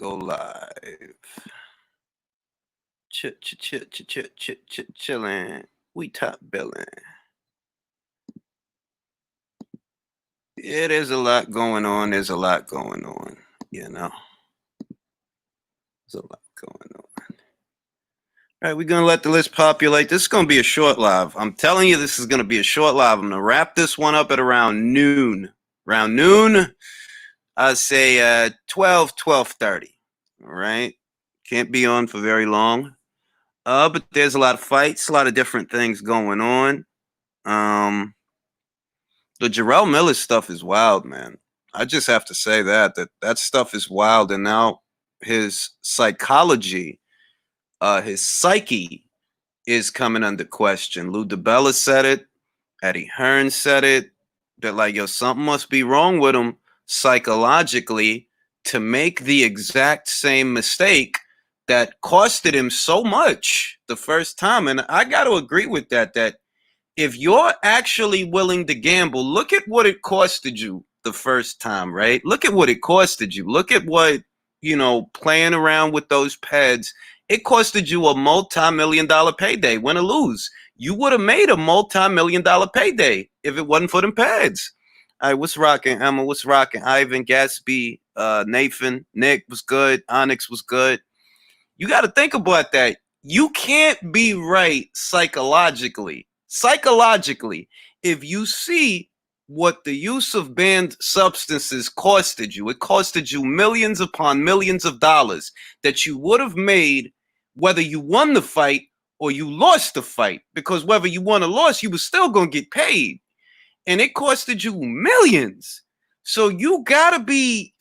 Go live. Chillin'. We top billing. Yeah, there's a lot going on. There's a lot going on. You know, there's a lot going on. All right, we're gonna let the list populate. This is gonna be a short live. I'm telling you, this is gonna be a short live. I'm gonna wrap this one up at around noon. Around noon, I'd say 12:30. All right, can't be on for very long. But there's a lot of fights, a lot of different things going on. The Jarrell Miller stuff is wild, man. I just have to say that stuff is wild, and now his psychology, his psyche, is coming under question. Lou DiBella said it. Eddie Hearn said it. That like, yo, something must be wrong with him psychologically to make the exact same mistake that costed him so much the first time. And I got to agree with that. That if you're actually willing to gamble, look at what it costed you the first time, right? Look at what it costed you. Look at what, playing around with those pads, it costed you a multi-million-dollar payday, win or lose. You would have made a multi-million-dollar payday if it wasn't for them pads. All right, what's rocking, Emma? What's rocking? Ivan, Gatsby, Nathan, Nick was good. Onyx was good. You got to think about that. You can't be right psychologically. Psychologically, if you see what the use of banned substances costed you, it costed you millions upon millions of dollars that you would have made whether you won the fight or you lost the fight. Because whether you won or lost, you were still going to get paid. And it costed you millions. So you gotta be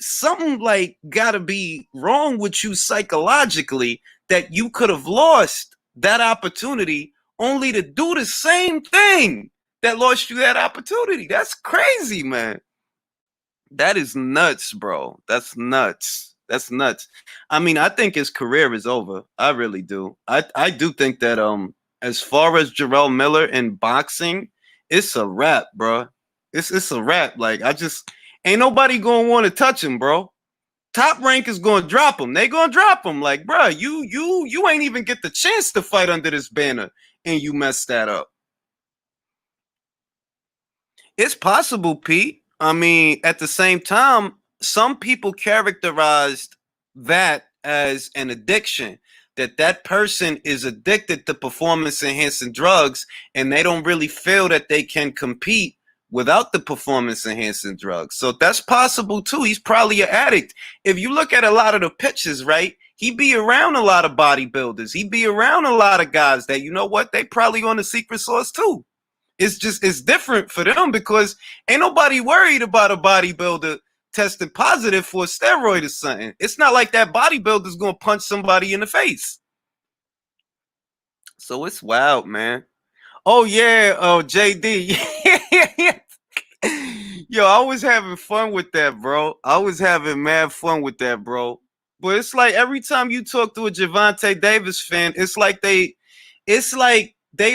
gotta be wrong with you psychologically that you could have lost that opportunity only to do the same thing that lost you that opportunity. That's crazy, man. That is nuts, bro. That's nuts. That's nuts. I mean, I think his career is over. I really do. I do think that as far as Jarrell Miller in boxing, it's a wrap, bro. It's a wrap. Like ain't nobody gonna want to touch him, bro. Top Rank is gonna drop him. They gonna drop him. Like, bro, you ain't even get the chance to fight under this banner, and you messed that up. It's possible, Pete. I mean, at the same time, some people characterized that as an addiction. That person is addicted to performance enhancing drugs, and they don't really feel that they can compete without the performance enhancing drugs. So that's possible too. He's probably an addict. If you look at a lot of the pictures, right? He be around a lot of bodybuilders. He be around a lot of guys that, you know what, they probably on the secret sauce too. It's different for them because ain't nobody worried about a bodybuilder testing positive for a steroid or something. It's not like that bodybuilder's gonna punch somebody in the face. So it's wild, man. Oh yeah, JD. Yo, I was having fun with that, bro. I was having mad fun with that, bro. But it's like every time you talk to a Gervonta Davis fan, it's like they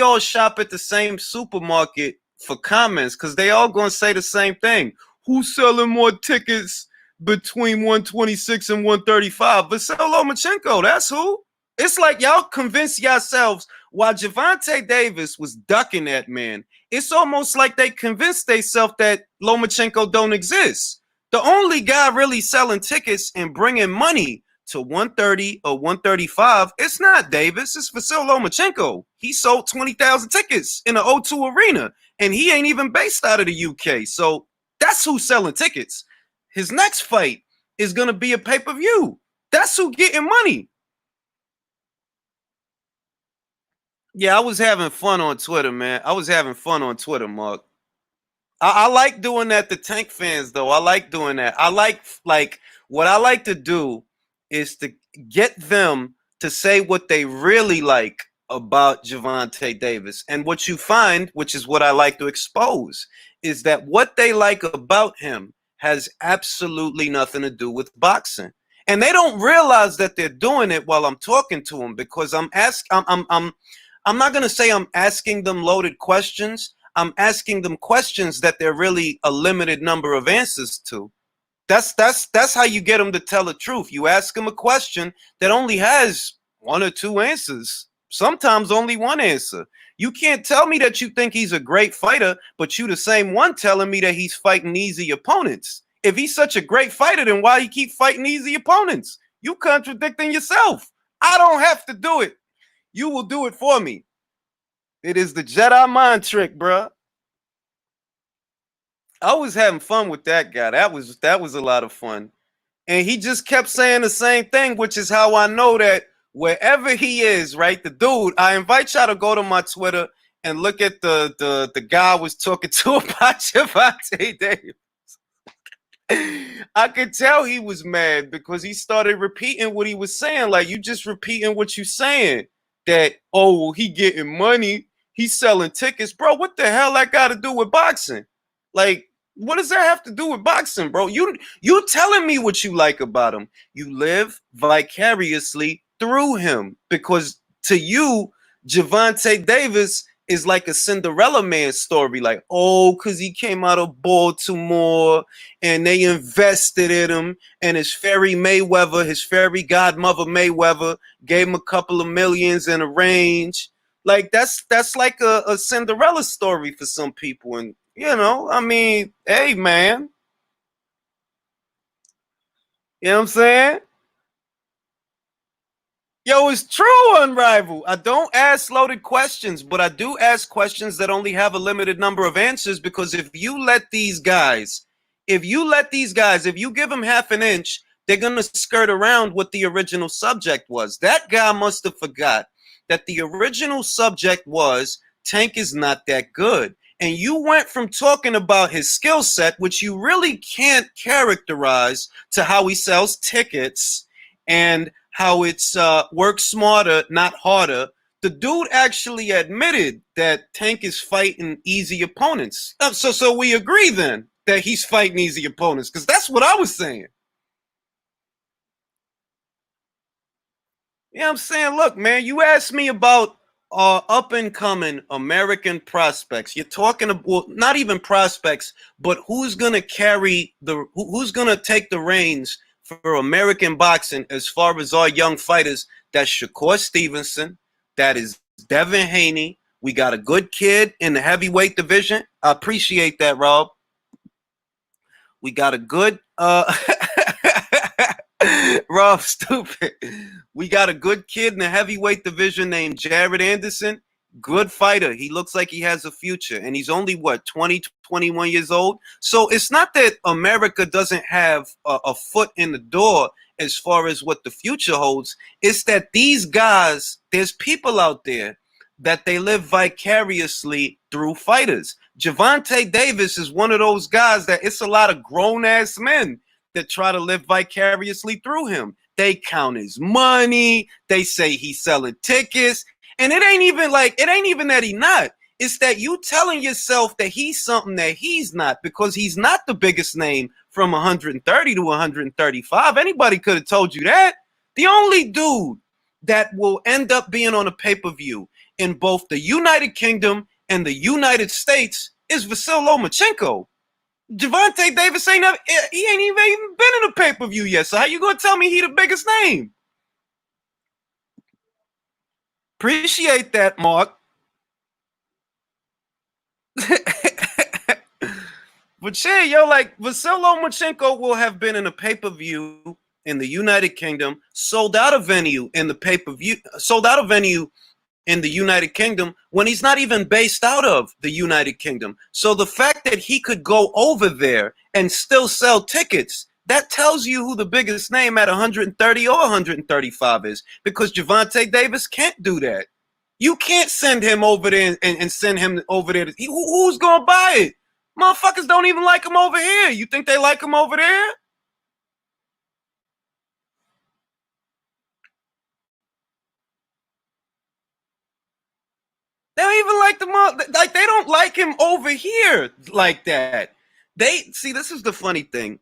all shop at the same supermarket for comments because they all gonna say the same thing. Who's selling more tickets between 126 and 135? Vasyl Lomachenko, that's who. It's like y'all convince yourselves while Gervonta Davis was ducking that man. It's almost like they convinced themselves that Lomachenko don't exist. The only guy really selling tickets and bringing money to 130 or 135, it's not Davis, it's Vasyl Lomachenko. He sold 20,000 tickets in the O2 Arena, and he ain't even based out of the UK. So that's who's selling tickets. His next fight is going to be a pay-per-view. That's who getting money. Yeah, I was having fun on Twitter, man. I was having fun on Twitter, Mark. I like doing that to Tank fans, though. I like doing that. I like what I like to do is to get them to say what they really like about Gervonta Davis. And what you find, which is what I like to expose, is that what they like about him has absolutely nothing to do with boxing. And they don't realize that they're doing it while I'm talking to them because I'm not going to say I'm asking them loaded questions. I'm asking them questions that there are really a limited number of answers to. That's how you get him to tell the truth. You ask him a question that only has one or two answers. Sometimes only one answer. You can't tell me that you think he's a great fighter, but you the same one telling me that he's fighting easy opponents. If he's such a great fighter, then why he keep fighting easy opponents? You contradicting yourself. I don't have to do it. You will do it for me. It is the Jedi mind trick, bruh. I was having fun with that guy. That was a lot of fun. And he just kept saying the same thing, which is how I know that wherever he is, right? The dude, I invite y'all to go to my Twitter and look at the guy I was talking to about Gervonta Davis. I could tell he was mad because he started repeating what he was saying. Like, you just repeating what you saying. That, oh, well, he getting money. He's selling tickets. Bro, what the hell that got to do with boxing? Like, what does that have to do with boxing, bro? You telling me what you like about him. You live vicariously through him because to you, Gervonta Davis is like a Cinderella Man story. Like, oh, because he came out of Baltimore and they invested in him, and his fairy Mayweather, his fairy godmother Mayweather, gave him a couple of millions in a range. Like, that's like a Cinderella story for some people. And you know, I mean, hey, man. You know what I'm saying? Yo, it's true, Unrivaled. I don't ask loaded questions, but I do ask questions that only have a limited number of answers because if you give them half an inch, they're going to skirt around what the original subject was. That guy must have forgot that the original subject was Tank is not that good. And you went from talking about his skill set, which you really can't characterize, to how he sells tickets and how it's work smarter, not harder. The dude actually admitted that Tank is fighting easy opponents. So we agree then that he's fighting easy opponents, because that's what I was saying. You know what I'm saying? Look, man, you asked me about up and coming American prospects. You're talking about, well, not even prospects, but who's gonna who's gonna take the reins for American boxing as far as our young fighters? That's Shakur Stevenson. That is Devin Haney. We got a good kid in the heavyweight division. I appreciate that, Rob. We got a good Rob, stupid. We got a good kid in the heavyweight division named Jared Anderson. Good fighter. He looks like he has a future. And he's only, what, 20, 21 years old? So it's not that America doesn't have a foot in the door as far as what the future holds. It's that these guys, there's people out there that they live vicariously through fighters. Gervonta Davis is one of those guys that it's a lot of grown-ass men that try to live vicariously through him. They count his money. They say he's selling tickets. And it ain't even that he not. It's that you telling yourself that he's something that he's not, because he's not the biggest name from 130 to 135. Anybody could have told you that. The only dude that will end up being on a pay-per-view in both the United Kingdom and the United States is Vasyl Lomachenko. Gervonta Davis ain't even been in a pay-per-view yet. So how you gonna tell me he the biggest name? Appreciate that, Mark. But yeah, yo, like Vasyl Lomachenko will have been in a pay-per-view in the United Kingdom, sold out a venue in the pay-per-view, sold out a venue in the United Kingdom when he's not even based out of the United Kingdom. So the fact that he could go over there and still sell tickets, that tells you who the biggest name at 130 or 135 is, because Gervonta Davis can't do that. You can't send him over there and send him over there. Who's going to buy it? Motherfuckers don't even like him over here. You think they like him over there? They don't even like they don't like him over here like that. They see, this is the funny thing.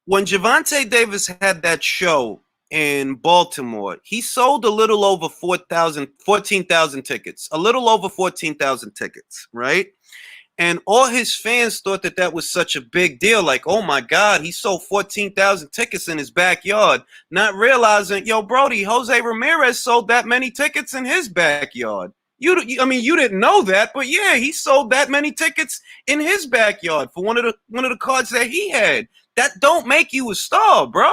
When Gervonta Davis had that show in Baltimore, he sold a little over 14,000 tickets. A little over 14,000 tickets, right? And all his fans thought that that was such a big deal. Like, oh my God, he sold 14,000 tickets in his backyard. Not realizing, yo, Brody, Jose Ramirez sold that many tickets in his backyard. I mean, you didn't know that, but yeah, he sold that many tickets in his backyard for one of the cards that he had. That don't make you a star, bro.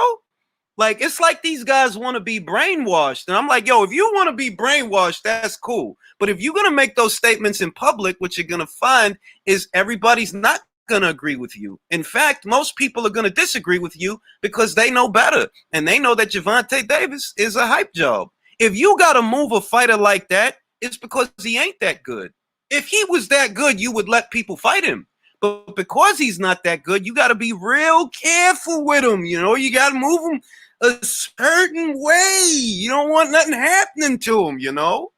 Like, it's like these guys want to be brainwashed. And I'm like, yo, if you want to be brainwashed, that's cool. But if you're going to make those statements in public, what you're going to find is everybody's not going to agree with you. In fact, most people are going to disagree with you because they know better. And they know that Gervonta Davis is a hype job. If you got to move a fighter like that, it's because he ain't that good. If he was that good, you would let people fight him. But because he's not that good, you got to be real careful with him. You know, you got to move him a certain way. You don't want nothing happening to him, you know?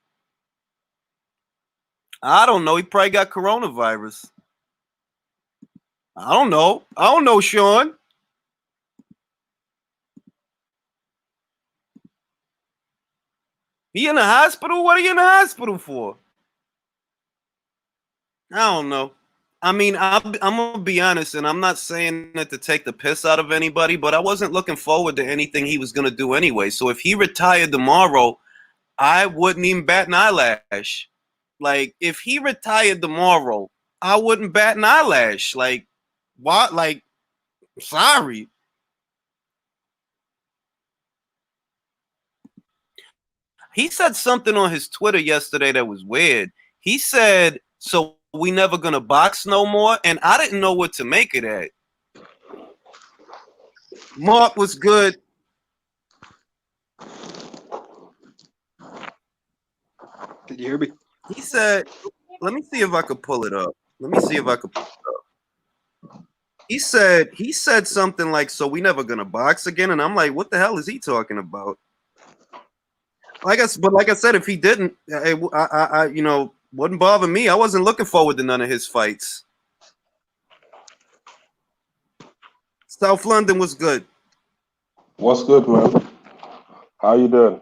I don't know. He probably got coronavirus. I don't know, Sean. He in the hospital? What are you in the hospital for? I don't know. I mean, I'm going to be honest, and I'm not saying that to take the piss out of anybody, but I wasn't looking forward to anything he was going to do anyway. So if he retired tomorrow, I wouldn't even bat an eyelash. Like, if he retired tomorrow, I wouldn't bat an eyelash. Like, what? Like, sorry. He said something on his Twitter yesterday that was weird. He said, so we never gonna box no more, and I didn't know what to make of that. Mark was good. Did you hear me? He said, let me see if I could pull it up. He said something like, so we never gonna box again, and I'm like, what the hell is he talking about? Like I said, if he didn't, I you know, wouldn't bother me. I wasn't looking forward to none of his fights. South London was good. What's good, man? How you doing?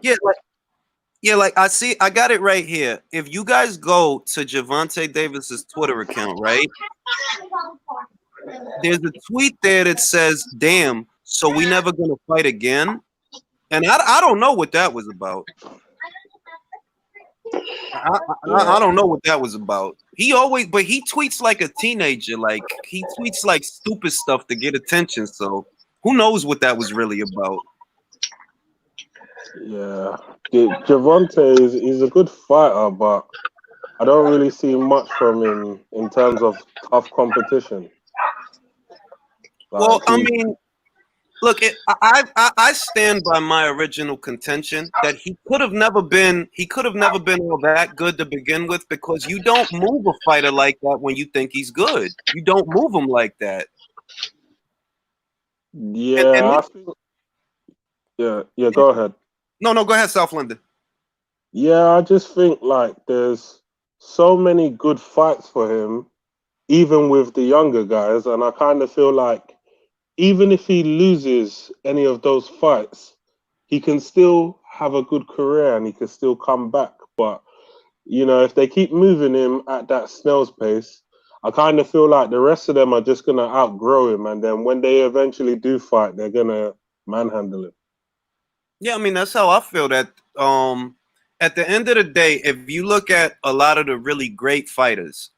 Yeah, like I got it right here. If you guys go to Gervonta Davis's Twitter account, right? There's a tweet there that says, damn, so we never gonna fight again. And I don't know what that was about. I don't know what that was about. He tweets like a teenager. Like, he tweets like stupid stuff to get attention. So who knows what that was really about? Yeah, Gervonta is a good fighter, but I don't really see much from him in terms of tough competition. Well, I mean, look, I stand by my original contention that he could have never been all that good to begin with, because you don't move a fighter like that when you think he's good. You don't move him like that. Yeah, yeah. Go ahead. No, go ahead, South London. Yeah, I just think like there's so many good fights for him, even with the younger guys, and I kind of feel like even if he loses any of those fights, he can still have a good career and he can still come back. But, you know, if they keep moving him at that snail's pace, I kind of feel like the rest of them are just going to outgrow him. And then when they eventually do fight, they're going to manhandle him. Yeah, I mean, that's how I feel. That at the end of the day, if you look at a lot of the really great fighters,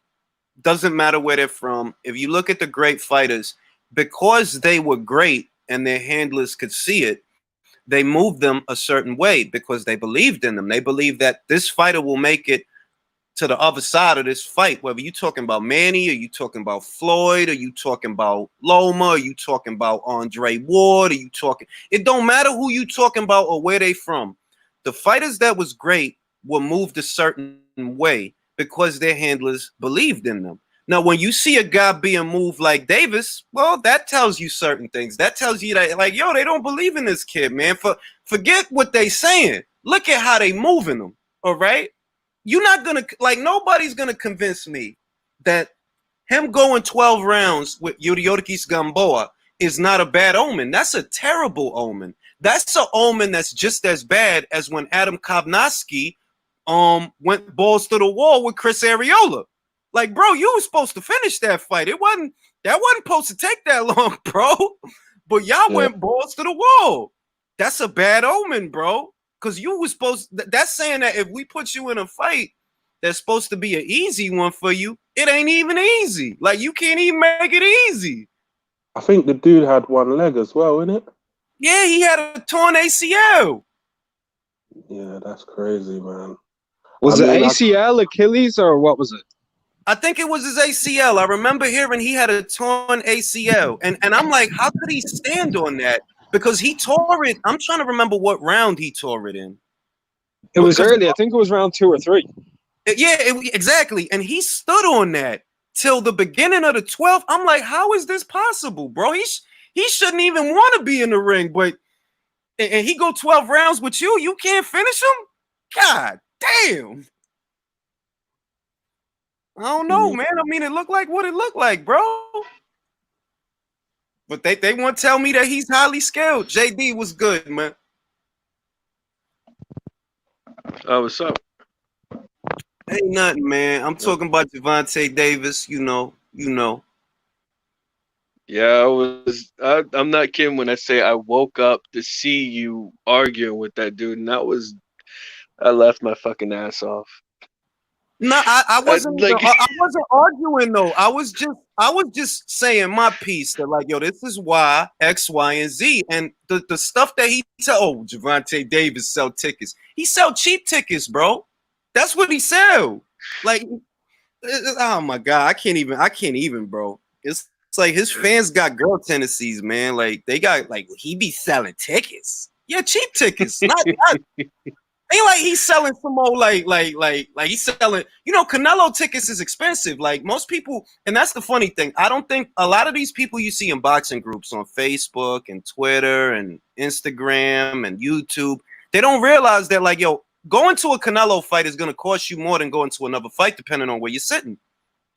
doesn't matter where they're from, if you look at the great fighters, because they were great and their handlers could see it, they moved them a certain way because they believed in them. They believed that this fighter will make it to the other side of this fight, whether you're talking about Manny, or you talking about Floyd, or you talking about Loma, or you talking about Andre Ward, or you talking, it don't matter who you talking about or where they from. The fighters that was great were moved a certain way because their handlers believed in them. Now, when you see a guy being moved like Davis, well, that tells you certain things. That tells you that, like, yo, they don't believe in this kid, man. Forget what they saying. Look at how they moving him, all right? You're not going to, like, nobody's going to convince me that him going 12 rounds with Yuriorkis Gamboa is not a bad omen. That's a terrible omen. That's an omen that's just as bad as when Adam Kovnowski went balls to the wall with Chris Arreola. Like, bro, you was supposed to finish that fight. That wasn't supposed to take that long, bro. But y'all went balls to the wall. That's a bad omen, bro. Because you was supposed. That's saying that if we put you in a fight that's supposed to be an easy one for you, it ain't even easy. Like, you can't even make it easy. I think the dude had one leg as well, innit? Yeah, he had a torn ACL. Yeah, that's crazy, man. Was it ACL, Achilles, or what was it? I think it was his ACL. I remember hearing he had a torn ACL. And I'm like, how could he stand on that? Because he tore it. I'm trying to remember what round he tore it in. It was early. I think it was round 2 or 3. Yeah, exactly. And he stood on that till the beginning of the 12th. I'm like, how is this possible, bro? He shouldn't even want to be in the ring, but and he go 12 rounds with you. You can't finish him? God damn. I don't know, man. I mean, it looked like what it looked like, bro. But they want to tell me that he's highly skilled. JD was good, man. What's up? Ain't nothing, man. I'm talking about Gervonta Davis. You know. Yeah, I'm not kidding when I say I woke up to see you arguing with that dude, and I left my fucking ass off. No, I wasn't. I wasn't arguing though. I was just saying my piece that like, yo, this is why X, Y, and Z, and the stuff that he tell. Oh, Gervonta Davis sell tickets. He sell cheap tickets, bro. That's what he sell. Like, oh my god, I can't even, bro. It's like his fans got girl tendencies, man. Like they got like he be selling tickets. Yeah, cheap tickets. Not ain't like he's selling some old like he's selling, Canelo tickets is expensive. Like most people, and that's the funny thing. I don't think a lot of these people you see in boxing groups on Facebook and Twitter and Instagram and YouTube, they don't realize that like, yo, going to a Canelo fight is gonna cost you more than going to another fight, depending on where you're sitting.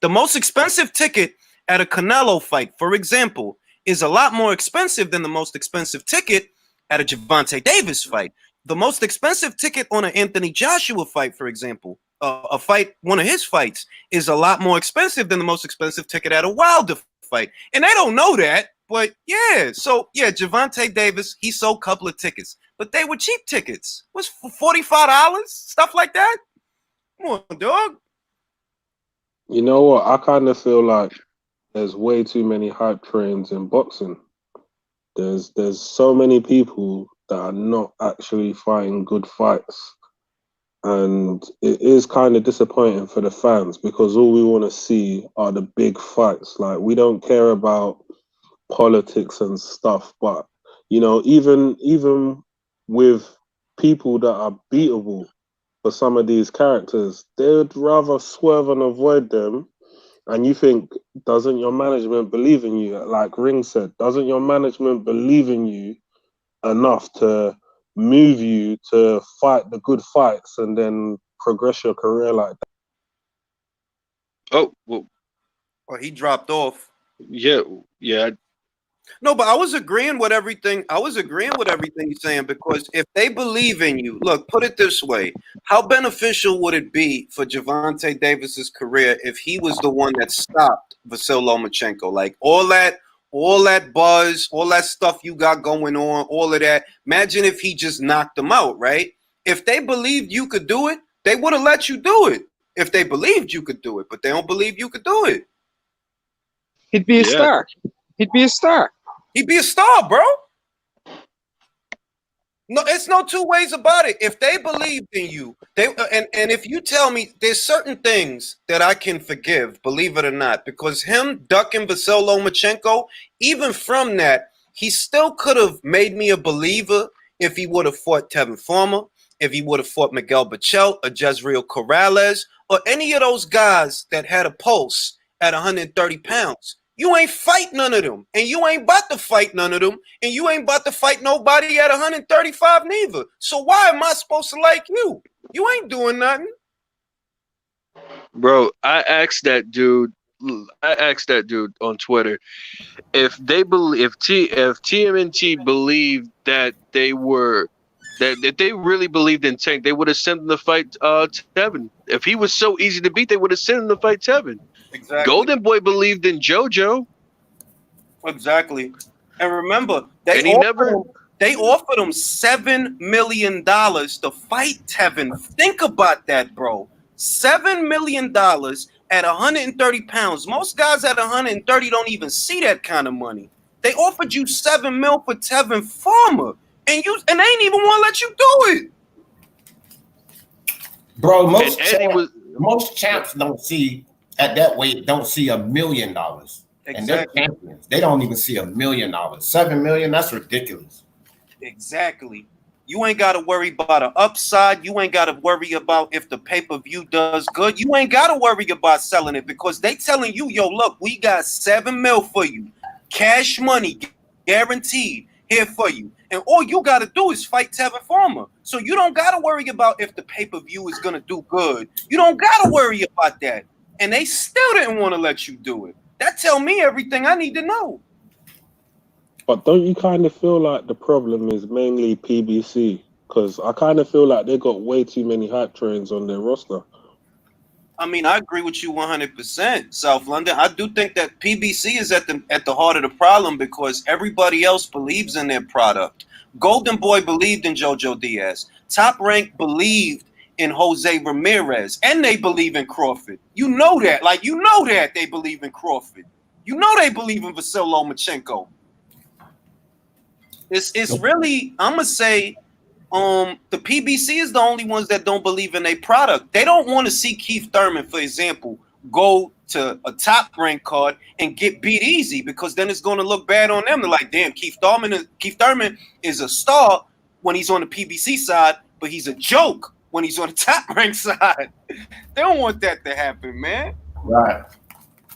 The most expensive ticket at a Canelo fight, for example, is a lot more expensive than the most expensive ticket at a Gervonta Davis fight. The most expensive ticket on an Anthony Joshua fight, for example, one of his fights, is a lot more expensive than the most expensive ticket at a Wilder fight. And they don't know that, but yeah. So, yeah, Gervonta Davis, he sold a couple of tickets, but they were cheap tickets. What's $45? Stuff like that? Come on, dog. You know what? I kind of feel like there's way too many hype trains in boxing. There's so many people that are not actually fighting good fights. And it is kind of disappointing for the fans because all we want to see are the big fights. Like, we don't care about politics and stuff, but, even with people that are beatable for some of these characters, they'd rather swerve and avoid them. And you think, doesn't your management believe in you? Like Ring said, doesn't your management believe in you enough to move you to fight the good fights and then progress your career like that? Oh, well, he dropped off. Yeah. No, but I was agreeing with everything. You're saying, because if they believe in you, look, put it this way: how beneficial would it be for Gervonta Davis's career if he was the one that stopped Vasyl Lomachenko? Like all that buzz, all that stuff you got going on, all of that. Imagine if he just knocked him out, right? If they believed you could do it, they would have let you do it. If they believed you could do it, but they don't believe you could do it. He'd be a star. He'd be a star. He'd be a star, bro. No, it's no two ways about it. If they believed in you, and if you tell me there's certain things that I can forgive, believe it or not, because him ducking Vasyl Lomachenko, even from that, he still could have made me a believer if he would have fought Tevin Farmer, if he would have fought Miguel Bachelt or Jezreel Corrales, or any of those guys that had a pulse at 130 pounds. You ain't fight none of them, and you ain't about to fight none of them, and you ain't about to fight nobody at 135 neither. So why am I supposed to like you? You ain't doing nothing. Bro, I asked that dude on Twitter if TMNT believed that they were That if they really believed in Tank, they would have sent him to fight Tevin. If he was so easy to beat, they would have sent him to fight Tevin. Exactly. Golden Boy believed in JoJo. Exactly. And remember, And he never. they offered him $7 million to fight Tevin. Think about that, bro. $7 million at 130 pounds. Most guys at 130 don't even see that kind of money. They offered you $7 million for Tevin Farmer, and they ain't even want to let you do it. Bro, most champs don't see at that weight, don't see $1 million. Exactly. And they're champions. They don't even see $1 million. $7 million, that's ridiculous. Exactly. You ain't got to worry about an upside. You ain't got to worry about if the pay-per-view does good. You ain't got to worry about selling it because they telling you, yo, look, we got $7 million for you. Cash money, guaranteed, here for you. And all you got to do is fight Tevin Farmer. So you don't got to worry about if the pay-per-view is going to do good. You don't got to worry about that. And they still didn't want to let you do it. That tell me everything I need to know. But don't you kind of feel like the problem is mainly PBC? Because I kind of feel like they got way too many hype trains on their roster. I mean, I agree with you 100%, South London. I do think that PBC is at the heart of the problem because everybody else believes in their product. Golden Boy believed in JoJo Diaz. Top Rank believed in Jose Ramirez, and they believe in Crawford. You know that. Like, you know that they believe in Crawford. You know they believe in Vasily Lomachenko. It's really, I'm going to say, the PBC is the only ones that don't believe in their product. They don't want to see Keith Thurman, for example, go to a top rank card and get beat easy because then it's going to look bad on them. They're like, damn, Keith Thurman is a star when he's on the PBC side, but he's a joke when he's on the top rank side. They don't want that to happen, man. Right.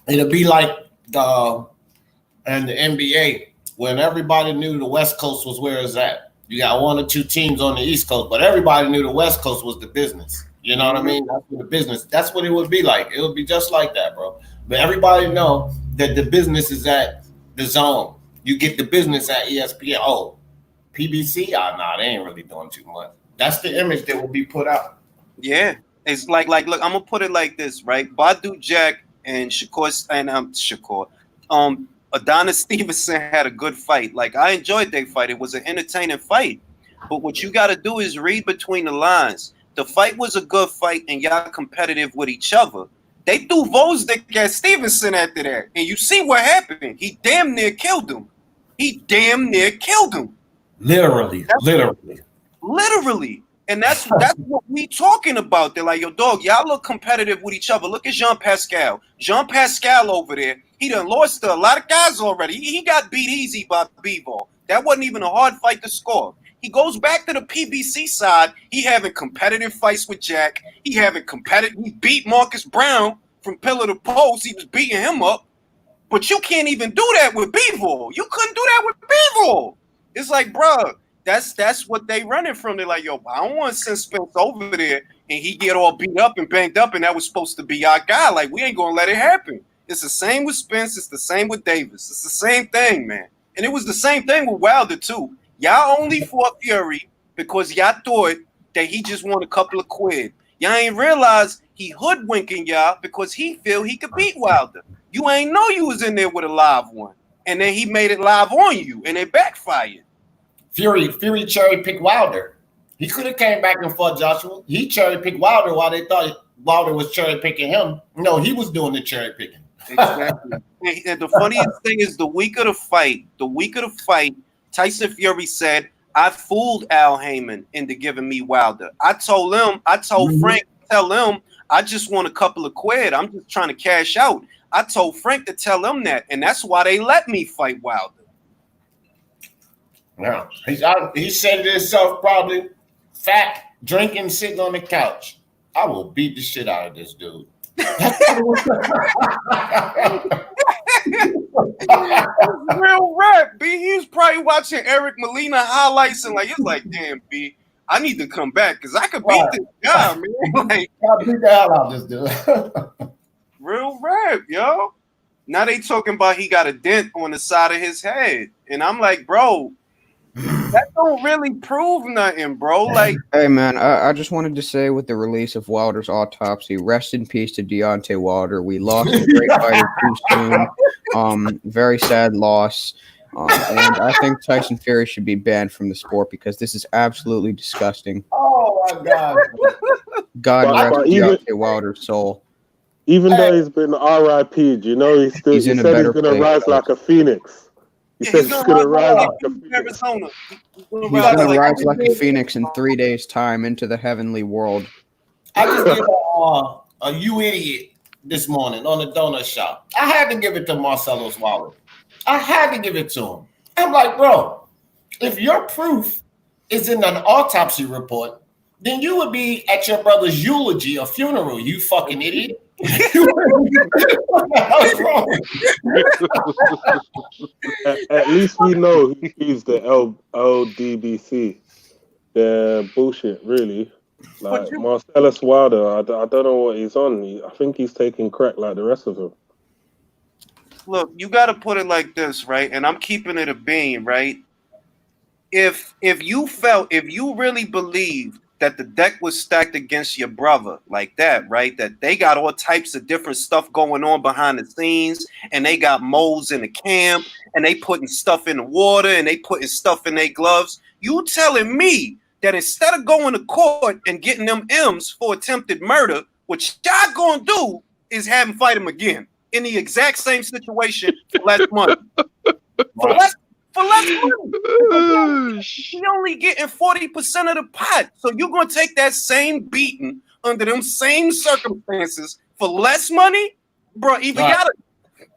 It'll be like in the NBA when everybody knew the West Coast was where it's at. You got one or two teams on the East Coast, but everybody knew the West Coast was the business. You know what I mean? That's what the business. That's what it would be like. It would be just like that, bro. But everybody know that the business is at the Zone. You get the business at ESPN. Oh, PBC? Nah, they ain't really doing too much. That's the image that will be put out. Yeah, it's like look, I'm gonna put it like this, right? Badu Jack and Adonis Stevenson had a good fight. Like, I enjoyed their fight. It was an entertaining fight. But what you got to do is read between the lines. The fight was a good fight, and y'all competitive with each other. They threw Vosdick at Stevenson after that. And you see what happened. He damn near killed him. Literally. And that's what we talking about. They're like, yo, dog, y'all look competitive with each other. Look at Jean Pascal. Jean Pascal over there. He done lost to a lot of guys already. He got beat easy by Bivol. That wasn't even a hard fight to score. He goes back to the PBC side. He having competitive fights with Jack. He beat Marcus Brown from pillar to post. He was beating him up. But you can't even do that with Bivol. You couldn't do that with Bivol. It's like, bro, that's what they running from. They're like, yo, I don't want to send Spence over there and he get all beat up and banged up, and that was supposed to be our guy. Like, we ain't gonna let it happen. It's the same with Spence. It's the same with Davis. It's the same thing, man. And it was the same thing with Wilder too. Y'all only fought Fury because y'all thought that he just won a couple of quid. Y'all ain't realize he hoodwinking y'all because he feel he could beat Wilder. You ain't know you was in there with a live one, and then he made it live on you, and it backfired. Fury cherry picked Wilder. He could have came back and fought Joshua. He cherry picked Wilder while they thought Wilder was cherry picking him. No, he was doing the cherry picking. Exactly. And the funniest thing is the week of the fight, Tyson Fury said, I fooled Al Heyman into giving me Wilder. I told Frank, tell him, I just want a couple of quid. I'm just trying to cash out. I told Frank to tell him that, and that's why they let me fight Wilder. Yeah, he said to himself probably, fat, drinking, sitting on the couch. I will beat the shit out of this dude. Real rap, B. He was probably watching Eric Molina highlights and he's like, damn, B, I need to come back because I could beat this guy, man. Like, I'll beat the hell out of this dude. Real rap, yo. Now they talking about he got a dent on the side of his head. And I'm like, bro, That don't really prove nothing, bro. Like, Hey man, I just wanted to say with the release of Wilder's autopsy, rest in peace to Deontay Wilder. We lost a great fighter too soon. Very sad loss. And I think Tyson Fury should be banned from the sport because this is absolutely disgusting. Oh my God! God But rest Deontay Wilder's soul. Even though he's been RIP'd, you know, he He's in a said better he's gonna place, rise though. like a phoenix. He said he's gonna rise like a phoenix. Arizona. He's gonna rise like a phoenix in 3 days' time into the heavenly world. I just give a you idiot this morning on the donut shop. I had to give it to Marcelo's Wilder. I had to give it to him. I'm like, bro, if your proof is in an autopsy report, then you would be at your brother's eulogy or funeral, you fucking idiot. What's wrong? At least we know he used the LDBC. They're bullshit, really. Like Marcellus Wilder, I don't know what he's on. I think he's taking crack like the rest of them. Look, you got to put it like this, right? And I'm keeping it a beam, right? If you really believed that the deck was stacked against your brother like that, right? That they got all types of different stuff going on behind the scenes, and they got moles in the camp, and they putting stuff in the water, and they putting stuff in their gloves. You telling me that instead of going to court and getting them M's for attempted murder, what y'all gonna do is have him fight him again in the exact same situation for less money. For less money. He only getting 40% of the pot. So you're gonna take that same beating under them same circumstances for less money? Bro, either y'all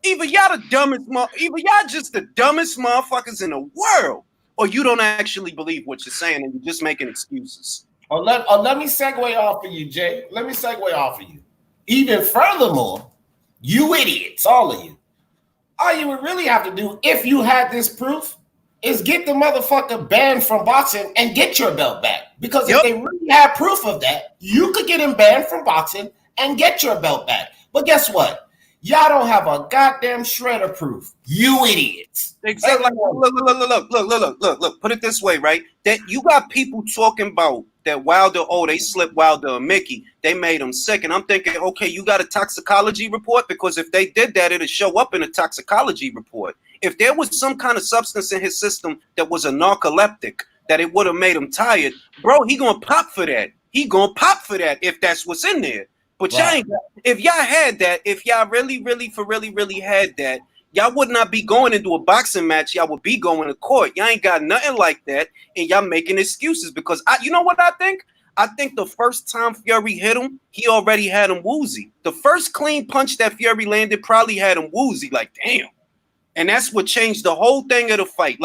the dumbest either y'all just the dumbest motherfuckers in the world, or you don't actually believe what you're saying and you're just making excuses. Let me segue off of you, Jay. Let me segue off of you. Even furthermore, you idiots, all of you. All you would really have to do if you had this proof is get the motherfucker banned from boxing and get your belt back. Because if they really had proof of that, you could get him banned from boxing and get your belt back. But guess what? Y'all don't have a goddamn shred of proof. You idiots. Exactly. Look. Put it this way, right? That you got people talking about that Wilder, they slipped Wilder and Mickey. They made him sick. And I'm thinking, okay, you got a toxicology report? Because if they did that, it'd show up in a toxicology report. If there was some kind of substance in his system that was a narcoleptic, that it would have made him tired, bro, he gonna pop for that. He gonna pop for that if that's what's in there. But y'all ain't, if y'all had that, if y'all really had that, y'all would not be going into a boxing match. Y'all would be going to court. Y'all ain't got nothing like that, and y'all making excuses because you know what I think? I think the first time Fury hit him, he already had him woozy. The first clean punch that Fury landed probably had him woozy, like damn. And that's what changed the whole thing of the fight.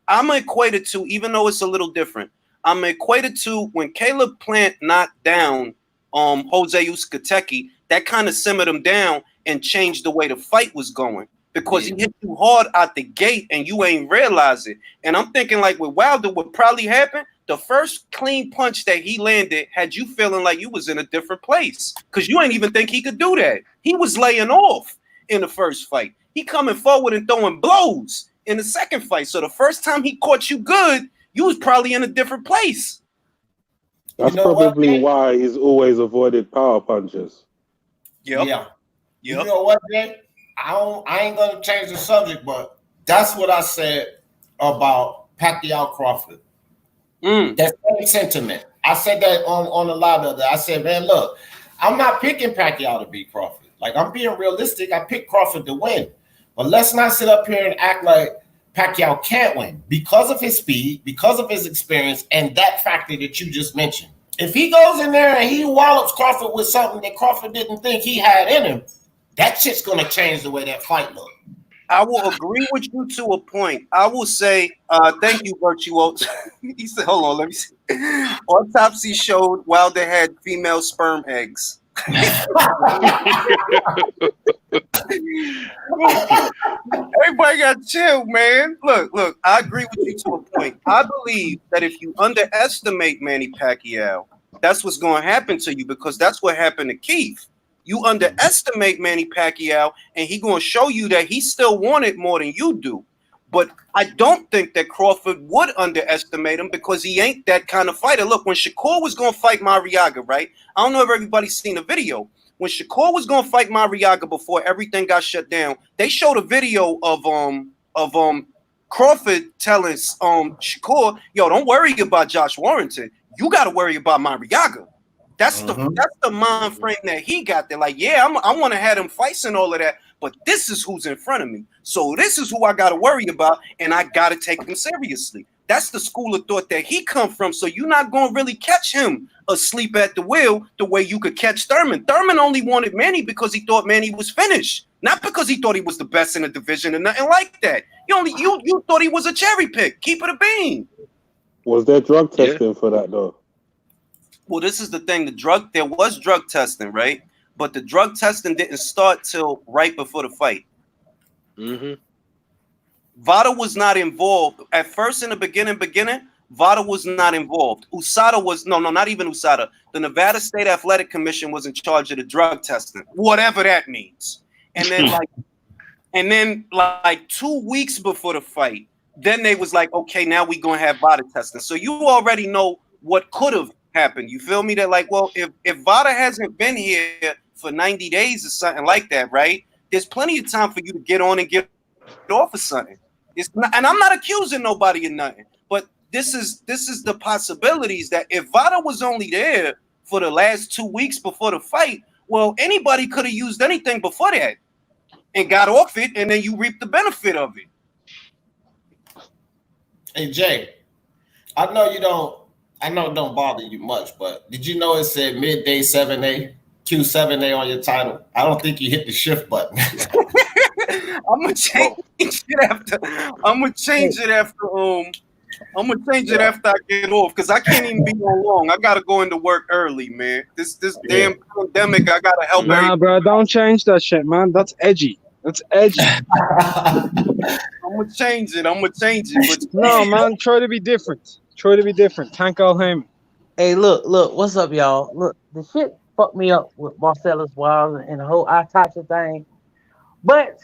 I'm equated to, even though it's a little different, I'm equated to when Caleb Plant knocked down Jose Uzcategui, that kind of simmered him down and changed the way the fight was going because he hit you hard out the gate and you ain't realize it. And I'm thinking like with Wilder, what probably happened, the first clean punch that he landed had you feeling like you was in a different place because you ain't even think he could do that. He was laying off in the first fight. He coming forward and throwing blows in the second fight. So the first time he caught you good, you was probably in a different place. That's probably why he's always avoided power punches. Yeah. You know what, Jay? I ain't gonna change the subject, but that's what I said about Pacquiao Crawford. That same sentiment. I said that on the live the other day. I said, man, look, I'm not picking Pacquiao to beat Crawford. Like, I'm being realistic. I picked Crawford to win. But let's not sit up here and act like Pacquiao can't win because of his speed, because of his experience, and that factor that you just mentioned. If he goes in there and he wallops Crawford with something that Crawford didn't think he had in him, that shit's going to change the way that fight looks. I will agree with you to a point. I will say, thank you, Virtuo. He said, hold on, let me see. Autopsy showed Wilder had female sperm eggs. Everybody got chill, man. Look, I agree with you to a point. I believe that if you underestimate Manny Pacquiao, that's what's going to happen to you because that's what happened to Keith. You underestimate Manny Pacquiao, and he's going to show you that he still wanted more than you do. But I don't think that Crawford would underestimate him because he ain't that kind of fighter. Look, when Shakur was going to fight Mariaga, right? I don't know if everybody's seen the video. When Shakur was going to fight Mariaga before everything got shut down, they showed a video of Crawford telling Shakur, yo, don't worry about Josh Warrington. You got to worry about Mariaga. That's the mind frame that he got there. Like, yeah, I want to have him fights and all of that, but this is who's in front of me. So this is who I got to worry about, and I got to take him seriously. That's the school of thought that he come from. So you're not going to really catch him asleep at the wheel the way you could catch Thurman. Thurman only wanted Manny because he thought Manny was finished, not because he thought he was the best in the division and nothing like that. You thought he was a cherry pick. Keep it a bean. Was there drug testing for that though? Well, this is the thing. There was drug testing, right? But the drug testing didn't start till right before the fight. Mm-hmm. Vada was not involved. At first, in the beginning, Vada was not involved. USADA was, not even USADA. The Nevada State Athletic Commission was in charge of the drug testing, whatever that means. And then like 2 weeks before the fight, then they was like, okay, now we gonna have Vada testing. So you already know what could have happened. You feel me? That like, well, if Vada hasn't been here for 90 days or something like that, right? There's plenty of time for you to get on and get off of something. It's not, and I'm not accusing nobody of nothing, but this is the possibilities that if Vada was only there for the last 2 weeks before the fight, well, anybody could have used anything before that and got off it, and then you reap the benefit of it. Hey Jay, I know it don't bother you much, but did you know it said midday 7A, Q7A on your title? I don't think you hit the shift button. I'm gonna change it after I get off because I can't even be on long. I gotta go into work early, man. This damn pandemic, I gotta help. Nah, bro, don't change that shit, man. That's edgy. I'm gonna change it. But no, man, try to be different. Thank Al Heyman. Hey, look, what's up, y'all? Look, the shit fucked me up with Marcellus Wild and the whole autopsy thing. But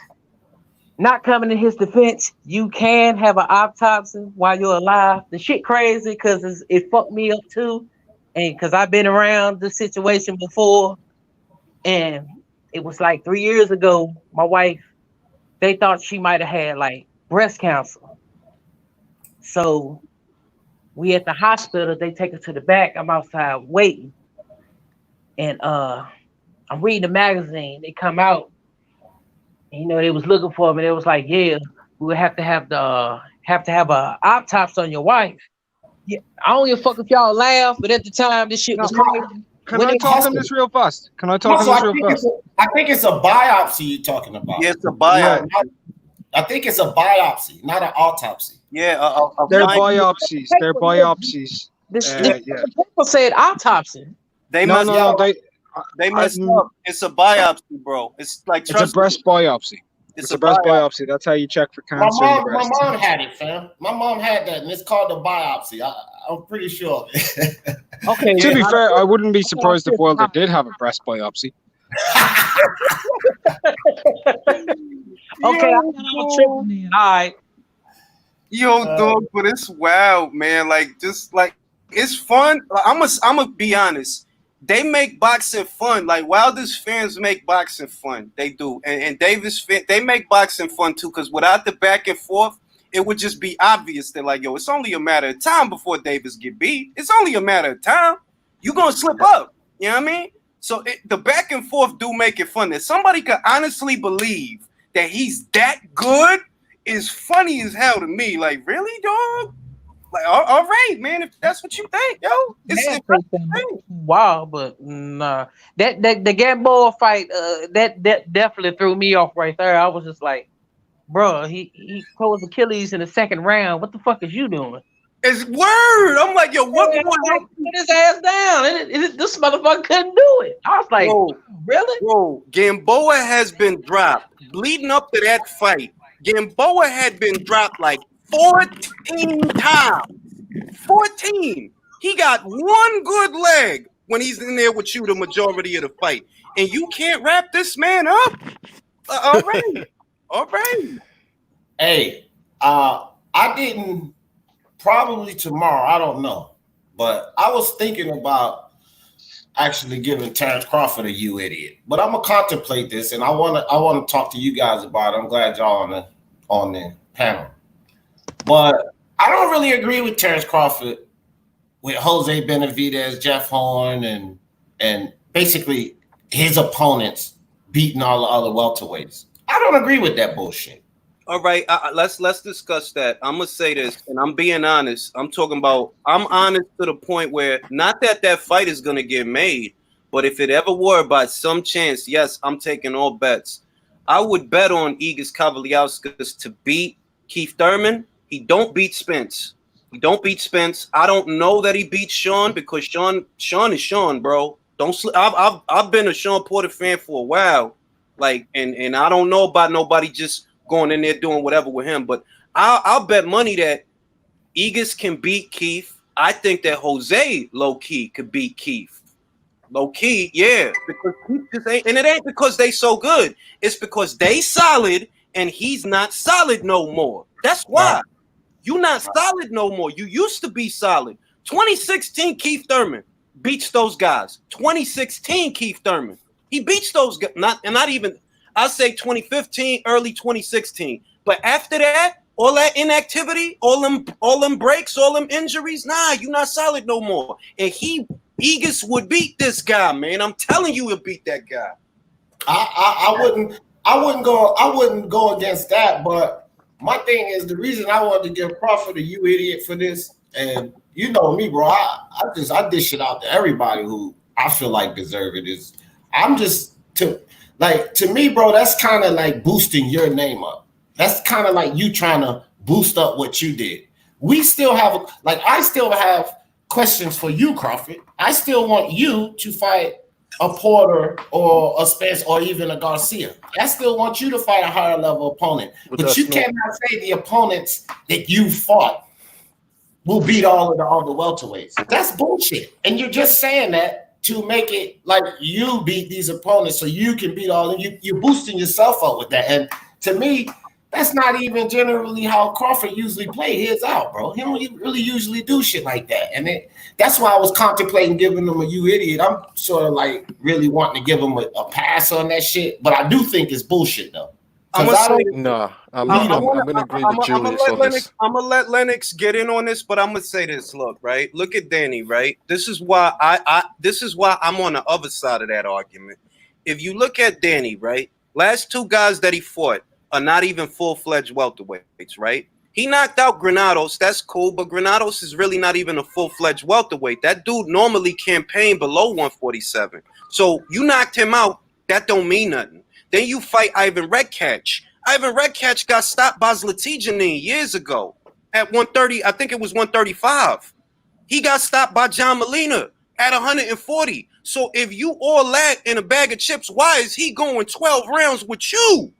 not coming in his defense, you can have an autopsy while you're alive. The shit crazy because it fucked me up too. And because I've been around this situation before. And it was like 3 years ago, my wife, they thought she might have had like breast cancer. So we at the hospital, they take her to the back. I'm outside waiting. And I'm reading the magazine. They come out. And, they was looking for me. They was like, yeah, we would have to have a autopsy on your wife. Yeah, I don't give a fuck if y'all laugh, but at the time, this shit was crazy. Can I talk on this real fast? I think it's a biopsy you're talking about. Yeah, it's a biopsy. I think it's a biopsy, not an autopsy. Yeah, they're biopsies. They're biopsies. People said autopsy. They messed up. It's a biopsy, bro. It's like it's a breast biopsy. It's a breast biopsy. That's how you check for cancer. My mom had it, fam. My mom had that, and it's called a biopsy. I'm pretty sure. Okay. To be fair, I wouldn't be surprised if Wilder did have a breast biopsy. Okay, I'm not tripping. All right. Yo, dog, but it's wild, man. Like, just like it's fun. I'm gonna be honest. They make boxing fun. Like Wilder's fans make boxing fun. They do. And Davis fans, they make boxing fun too, because without the back and forth, it would just be obvious that like, yo, it's only a matter of time before Davis get beat. It's only a matter of time. You're gonna slip up. You know what I mean? So the back and forth do make it fun. That somebody could honestly believe that he's that good is funny as hell to me. Like, really, dog? Like, all right, man. If that's what you think, yo, it's wow. But nah, the Gamboa fight, that definitely threw me off right there. I was just like, bro, he closed Achilles in the second round. What the fuck is you doing? It's word. I'm like, yo, what? Put his ass down. This motherfucker couldn't do it. I was like, really? Bro, Gamboa has been dropped. Leading up to that fight, Gamboa had been dropped like 14 times. 14. He got one good leg when he's in there with you the majority of the fight. And you can't wrap this man up? All right. All right. Hey, I didn't. Probably tomorrow. I don't know, but I was thinking about actually giving Terrence Crawford a "you idiot." But I'm gonna contemplate this, and I want to talk to you guys about it. I'm glad y'all on the panel, but I don't really agree with Terrence Crawford with Jose Benavidez, Jeff Horn, and basically his opponents beating all the other welterweights. I don't agree with that bullshit. All right, let's discuss that. I'm gonna say this, and I'm being honest. I'm honest to the point where not that fight is gonna get made, but if it ever were by some chance, yes, I'm taking all bets. I would bet on Igis Kavaliauskas to beat Keith Thurman. He don't beat Spence. I don't know that he beats Sean because Sean is Sean, bro. I've been a Sean Porter fan for a while, like, and I don't know about nobody just going in there doing whatever with him, but I'll bet money that Igis can beat Keith. I think that Jose low key could beat Keith. Low key, yeah, because Keith just ain't, and it ain't because they so good. It's because they solid and he's not solid no more. That's why. You not solid no more. You used to be solid. 2016 Keith Thurman beats those guys. 2016 Keith Thurman. He beats those guys. Not even. I'll say 2015, early 2016. But after that, all that inactivity, all them breaks, all them injuries, nah, you not solid no more. And Igis would beat this guy, man. I'm telling you, he'll beat that guy. I wouldn't go against that, but my thing is the reason I wanted to give Crawford a "you idiot" for this, and you know me, bro. I dish it out to everybody who I feel like deserve it. To me, bro, that's kind of like boosting your name up. That's kind of like you trying to boost up what you did. I still have questions for you, Crawford. I still want you to fight a Porter or a Spence or even a Garcia. I still want you to fight a higher level opponent. But you cannot say the opponents that you fought will beat all of the other welterweights. That's bullshit. And you're just saying that to make it like you beat these opponents so you can beat all of them. You're boosting yourself up with that. And to me, that's not even generally how Crawford usually play his out, bro. He don't really usually do shit like that. And that's why I was contemplating giving him a "you idiot." I'm sort of like really wanting to give him a pass on that shit. But I do think it's bullshit, though. I'm gonna agree with Julius on this. I'm gonna let Lennox get in on this, but I'm gonna say this. Look, right? Look at Danny, right? This is why I'm on the other side of that argument. If you look at Danny, right? Last two guys that he fought are not even full-fledged welterweights, right? He knocked out Granados. That's cool, but Granados is really not even a full-fledged welterweight. That dude normally campaigned below 147. So you knocked him out. That don't mean nothing. Then you fight Ivan Redkach. Ivan Redkach got stopped by Zlatijanin years ago at 130. I think it was 135. He got stopped by John Molina at 140. So if you all that in a bag of chips, why is he going 12 rounds with you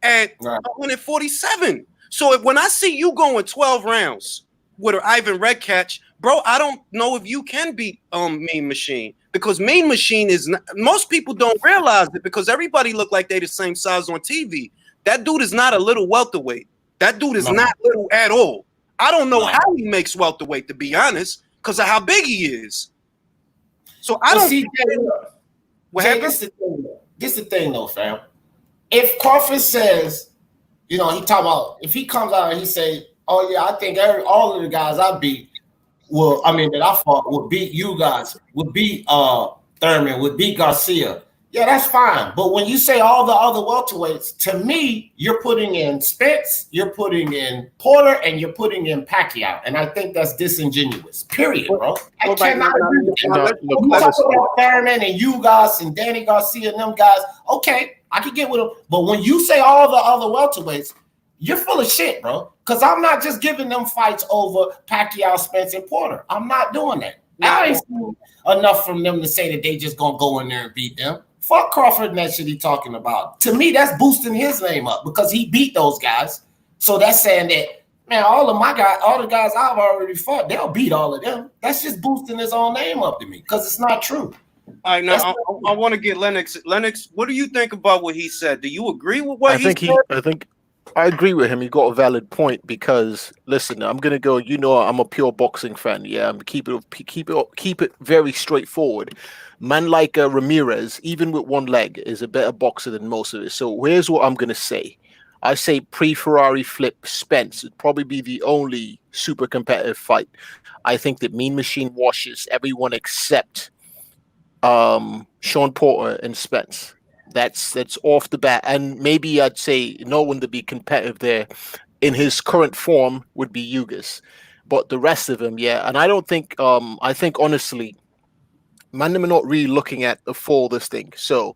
at 147? So when I see you going 12 rounds with Ivan Redkach, bro, I don't know if you can beat Mean Machine. Because Mean Machine is not, most people don't realize it because everybody look like they the same size on TV. That dude is not a little welterweight. That dude is not little at all. I don't know how he makes welterweight, to be honest, because of how big he is. So I don't see. This is the thing, though, fam. If Crawford says, he talking about if he comes out and he say, "Oh yeah, I think all of the guys I beat." That I fought would beat you guys, would beat Thurman, would beat Garcia. Yeah, that's fine. But when you say all the other welterweights, to me, you're putting in Spence, you're putting in Porter, and you're putting in Pacquiao. And I think that's disingenuous. Period, bro. I cannot agree with that. You talk about Thurman and you guys and Danny Garcia and them guys, okay, I can get with them. But when you say all the other welterweights, you're full of shit, bro. Because I'm not just giving them fights over Pacquiao, Spence, and Porter. I'm not doing that. I ain't seen enough from them to say that they just gonna go in there and beat them. Fuck Crawford and that shit he talking about. To me, that's boosting his name up because he beat those guys. So that's saying that, man, all the guys I've already fought, they'll beat all of them. That's just boosting his own name up to me because it's not true. All right, now I want to get Lennox. Lennox, what do you think about what he said? Do you agree with what he said? I think I agree with him. He got a valid point because listen, I'm gonna go. You know, I'm a pure boxing fan. Yeah, I'm keep it very straightforward. Man like Ramirez, even with one leg, is a better boxer than most of it. So here's what I'm gonna say. I say pre-Ferrari flip Spence would probably be the only super competitive fight. I think that Mean Machine washes everyone except Sean Porter and Spence. That's off the bat, and maybe I'd say no one to be competitive there in his current form would be Ugas, but the rest of them, yeah. And I don't think I think honestly, man, them are not really looking at the full this thing. So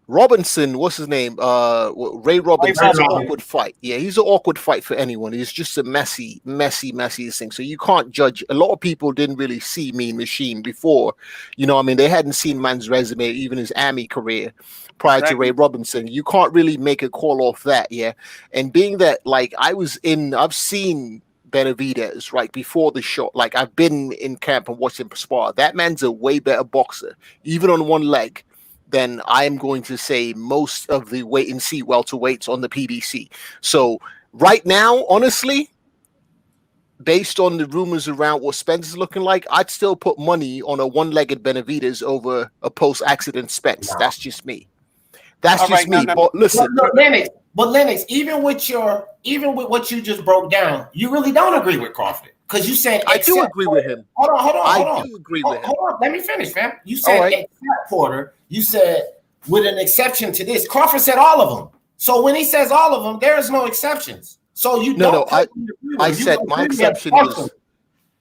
Robinson, what's his name? Ray Robinson's an awkward fight. Yeah, he's an awkward fight for anyone. He's just a messy thing. So you can't judge. A lot of people didn't really see Mean Machine before. You know, I mean, they hadn't seen man's resume, even his Army career prior to Ray Robinson. You can't really make a call off that, yeah. And being that, like, I've seen Benavidez right before the shot. Like, I've been in camp and watched him spar. That man's a way better boxer, even on one leg, then I'm going to say most of the wait and see welterweights on the PBC. So right now, honestly, based on the rumors around what Spence is looking like, I'd still put money on a one-legged Benavidez over a post-accident Spence. No. That's just me. That's all just right, me. No. But listen, Lennox, even with what you just broke down, you really don't agree with Crawford. Because you said I do agree with him. Hold on. I do agree with him. Hold on, let me finish, fam. You said except Porter. You said with an exception to this. Crawford said all of them. So when he says all of them, there is no exceptions. So you no. I said my exception was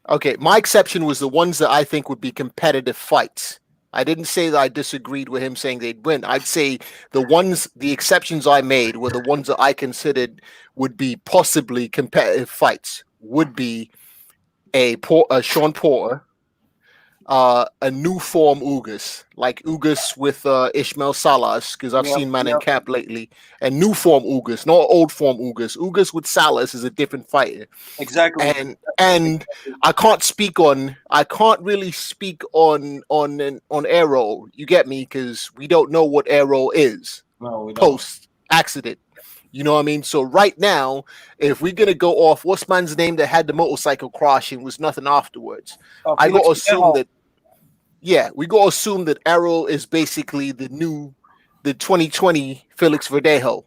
okay. My exception was the ones that I think would be competitive fights. I didn't say that I disagreed with him saying they'd win. I'd say the exceptions I made were the ones that I considered would be possibly competitive fights. Would be a Sean Porter, a new form Ugas, like Ugas with Ishmael Salas, because I've seen man in camp lately, and new form Ugas, not old form Ugas. Ugas with Salas is a different fighter. Exactly. And I can't really speak on Arrow. You get me? Because we don't know what Arrow is post accident. You know what I mean? So right now, if we're gonna go off, what's man's name that had the motorcycle crash and was nothing afterwards? I got to assume that. Yeah, we got to assume that Errol is basically the 2020 Felix Verdejo,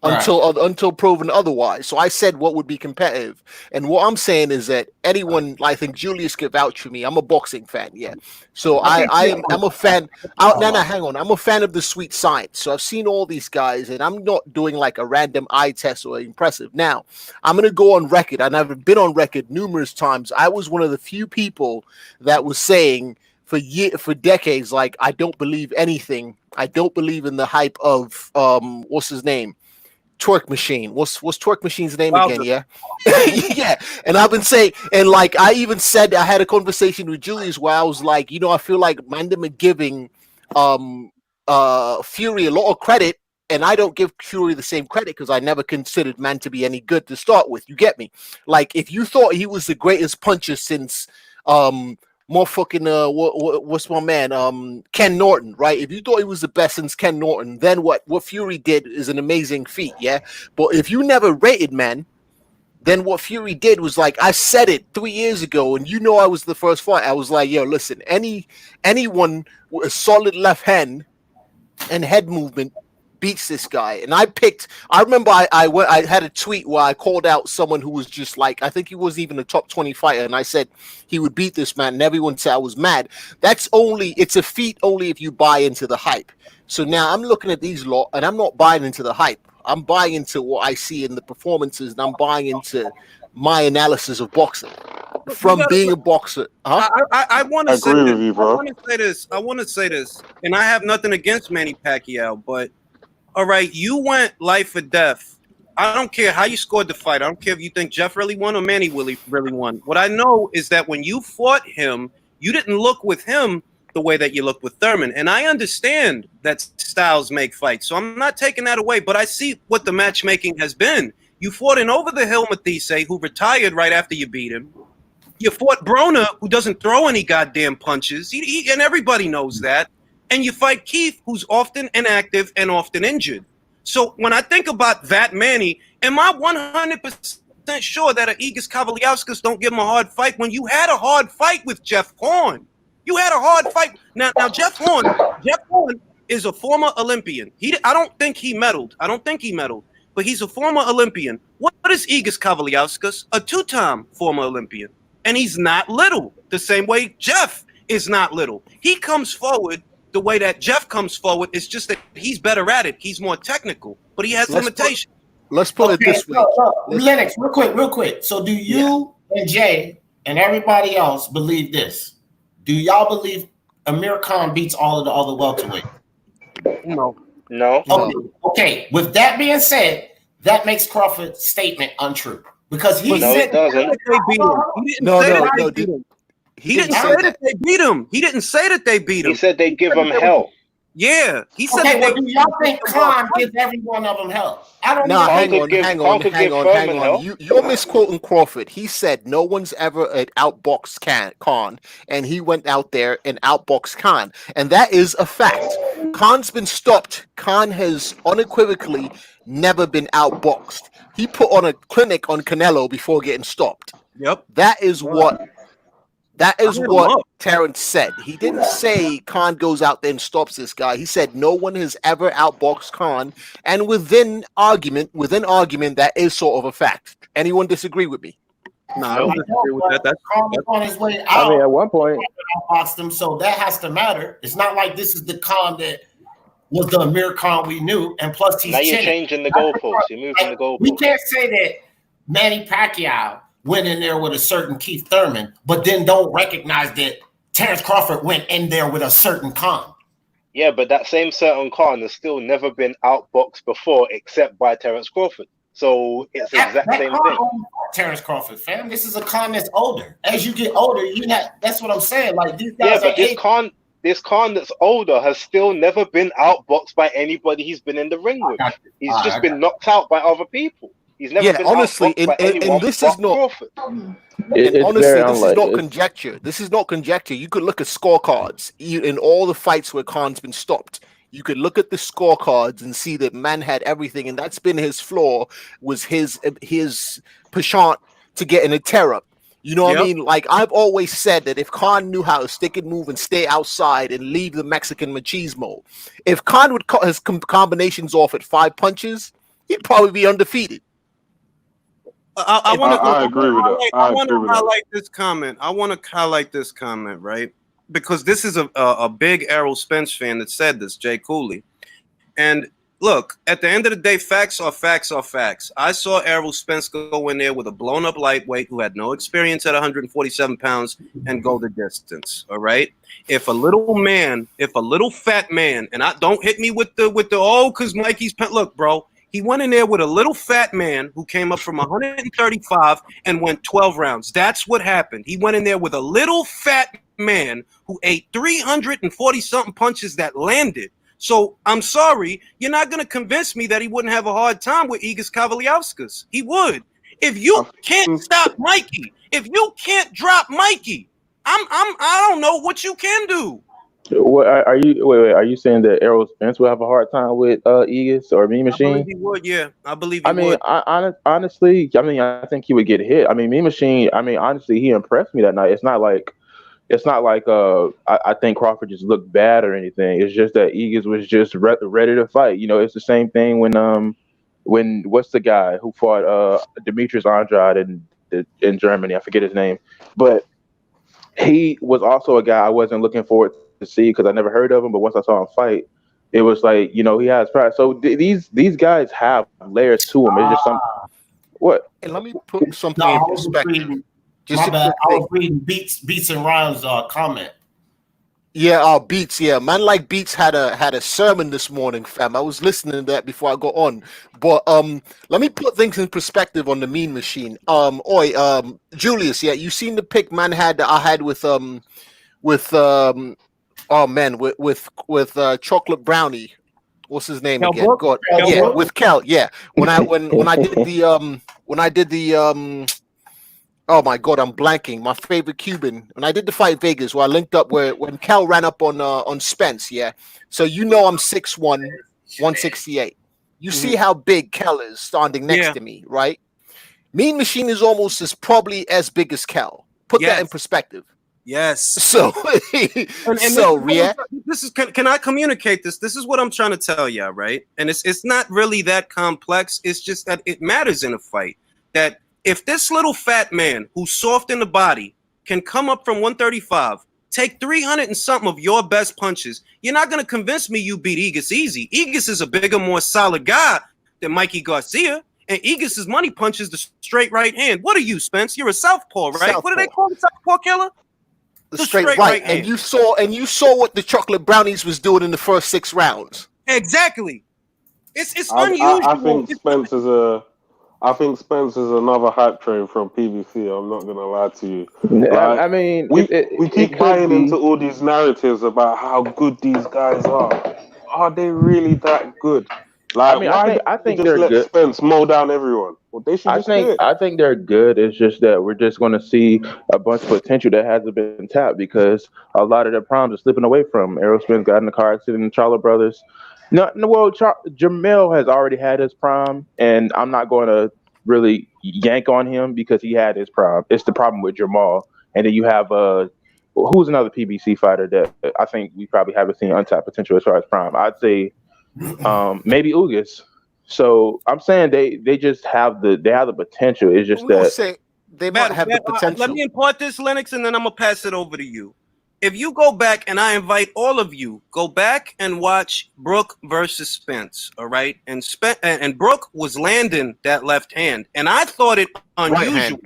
until proven otherwise. So I said what would be competitive, and what I'm saying is that anyone, I think Julius could vouch for me. I'm a boxing fan, yeah. So I'm a fan. Hang on. I'm a fan of the sweet science. So I've seen all these guys, and I'm not doing like a random eye test or impressive. Now I'm gonna go on record, and I've been on record numerous times. I was one of the few people that was saying for decades, like, I don't believe anything. I don't believe in the hype of what's his name? Twerk Machine. What's Twerk Machine's name again? Yeah. Yeah. And I've been saying, and like I even said, I had a conversation with Julius where I was like, you know, I feel like Mandem are giving Fury a lot of credit, and I don't give Fury the same credit because I never considered man to be any good to start with. You get me? Like, if you thought he was the greatest puncher since what's my man? Ken Norton, right? If you thought he was the best since Ken Norton, then what Fury did is an amazing feat, yeah? But if you never rated man, then what Fury did was, like, I said it 3 years ago, and you know I was the first fight. I was like, yo, listen, anyone with a solid left hand and head movement beats this guy. And I remember I had a tweet where I called out someone who was just like, I think he wasn't even a top 20 fighter, and I said he would beat this man, and everyone said I was mad. It's a feat only if you buy into the hype. So now I'm looking at these lot, and I'm not buying into the hype. I'm buying into what I see in the performances, and I'm buying into my analysis of boxing from being a boxer. Huh? I want to say with you, bro. I want to say this, and I have nothing against Manny Pacquiao, but all right, you went life or death. I don't care how you scored the fight. I don't care if you think Jeff really won or Manny really won. What I know is that when you fought him, you didn't look with him the way that you looked with Thurman. And I understand that styles make fights, so I'm not taking that away. But I see what the matchmaking has been. You fought an over-the-hill Matisse, who retired right after you beat him. You fought Broner, who doesn't throw any goddamn punches, and everybody knows that. And you fight Keith, who's often inactive and often injured. So when I think about that Manny, am I 100% sure that an Igis Kavaliauskas don't give him a hard fight when you had a hard fight with Jeff Horn? You had a hard fight. Now Jeff Horn is a former Olympian. I don't think he medaled. But he's a former Olympian. What is Igis Kavaliauskas? A two-time former Olympian. And he's not little, the same way Jeff is not little. He comes forward the way that Jeff comes forward. It's just that he's better at it. He's more technical, but he has limitations. Let's put it this way. Lennox, real quick. So do you and Jay and everybody else believe this? Do y'all believe Amir Khan beats all of the other welterweights? No. Okay. With that being said, that makes Crawford's statement untrue because he said it doesn't. He didn't say that they beat him. He didn't say that they beat him. He said they give him hell. Yeah, he said. Okay, well, do y'all think Khan gives every one of them hell? I don't know. Hang on. You're misquoting Crawford. He said no one's ever outboxed Khan, and he went out there and outboxed Khan, and that is a fact. Khan's been stopped. Khan has unequivocally never been outboxed. He put on a clinic on Canelo before getting stopped. Yep. That is what Terrence said. He didn't say Khan goes out there and stops this guy. He said no one has ever outboxed Khan, and within argument, that is sort of a fact. Anyone disagree with me? No, I don't disagree with that. That's on his way out. I mean, at one point, outboxed him, so that has to matter. It's not like this is the Khan that was the Amir Khan we knew, and plus he's now you're changing the goalposts. You're moving the goalposts. We can't say that Manny Pacquiao went in there with a certain Keith Thurman, but then don't recognize that Terrence Crawford went in there with a certain Khan. Yeah, but that same certain Khan has still never been outboxed before, except by Terrence Crawford. So it's the exact same thing. Terrence Crawford, fam. This is a Khan that's older. As you get older, that's what I'm saying. Like these guys this Khan that's older has still never been outboxed by anybody he's been in the ring with. He's just been knocked out by other people. He's never been honestly, outboxed by anyone this is not. Crawford. This is not conjecture. This is not conjecture. You could look at scorecards in all the fights where Khan's been stopped. You could look at the scorecards and see that man had everything, and that's been his flaw. Was his penchant to get in a tear up. You know what I mean? Like I've always said that if Khan knew how to stick and move and stay outside and leave the Mexican machismo, if Khan would cut his combinations off at 5 punches, he'd probably be undefeated. I agree with that. I want to highlight this comment. Right? Because this is a big Errol Spence fan that said this, Jay Cooley. And look, at the end of the day, facts are facts are facts. I saw Errol Spence go in there with a blown-up lightweight who had no experience at 147 pounds and go the distance, all right? If a little fat man, and don't hit me with the because Mikey's – look, bro, he went in there with a little fat man who came up from 135 and went 12 rounds. That's what happened. He went in there with a little fat man who ate 340-something punches that landed. So I'm sorry, you're not going to convince me that he wouldn't have a hard time with Igis Kavaliauskas. He would. If you can't stop Mikey, if you can't drop Mikey, I don't know what you can do. What are you? Wait. Are you saying that Errol Spence will have a hard time with Igis or Mean Machine? I believe he would. Yeah, I believe he would. Honestly, I think he would get hit. I mean, Mean Machine. I mean, honestly, he impressed me that night. It's not like I think Crawford just looked bad or anything. It's just that Igis was just ready to fight. You know, it's the same thing when what's the guy who fought Demetrius Andrade in Germany? I forget his name, but he was also a guy I wasn't looking forward to see because I never heard of him. But once I saw him fight, it was like, you know, he has pride. So these guys have layers to them. It's just some what. And let me put something in perspective. I was reading Beats and Ryan's comment. Yeah, Beats. Yeah, man, like Beats had a sermon this morning, fam. I was listening to that before I got on. But let me put things in perspective on the Mean Machine. Julius, yeah, you seen the pick man I had with chocolate brownie. What's his name again? God, yeah, with Kel. Yeah, when I did the oh my God, I'm blanking. My favorite Cuban. When I did the fight Vegas, where I linked up when Cal ran up on Spence, yeah. So you know I'm 6'1", 168. You see how big Kel is standing next to me, right? Mean Machine is almost probably as big as Kel. Put that in perspective. Yes. So, can I communicate this? This is what I'm trying to tell y'all, right? And it's not really that complex. It's just that it matters in a fight. That if this little fat man who's soft in the body can come up from 135, take 300 and something of your best punches, you're not going to convince me you beat Egas easy. Egas is a bigger, more solid guy than Mikey Garcia. And Egas' money punches the straight right hand. What are you, Spence? You're a southpaw, right? Southpaw. What do they call the southpaw killer? The straight right. And you saw what the chocolate brownies was doing in the first 6 rounds. Exactly. It's unusual. I think Spence is another hype train from PBC. I'm not gonna lie to you. I mean, we keep buying into all these narratives about how good these guys are. Are they really that good? Like, I think just they're let good. Spence mow down everyone. Well, they should just do it. I think they're good. It's just that we're just going to see a bunch of potential that hasn't been tapped because a lot of their primes are slipping away from. Errol Spence got in a car accident in Charlotte Brothers. Jamel has already had his prime, and I'm not going to really yank on him because he had his prime. It's the problem with Jamal. And then you have who's another PBC fighter that I think we probably haven't seen untapped potential as far as prime. I'd say maybe Ugas. So I'm saying they just have the potential. It's just that they might have the potential. Let me impart this, Lennox, and then I'm gonna pass it over to you. If you go back, and I invite all of you, go back and watch Brook versus Spence, all right? And Brook was landing that left hand, and I thought it unusual.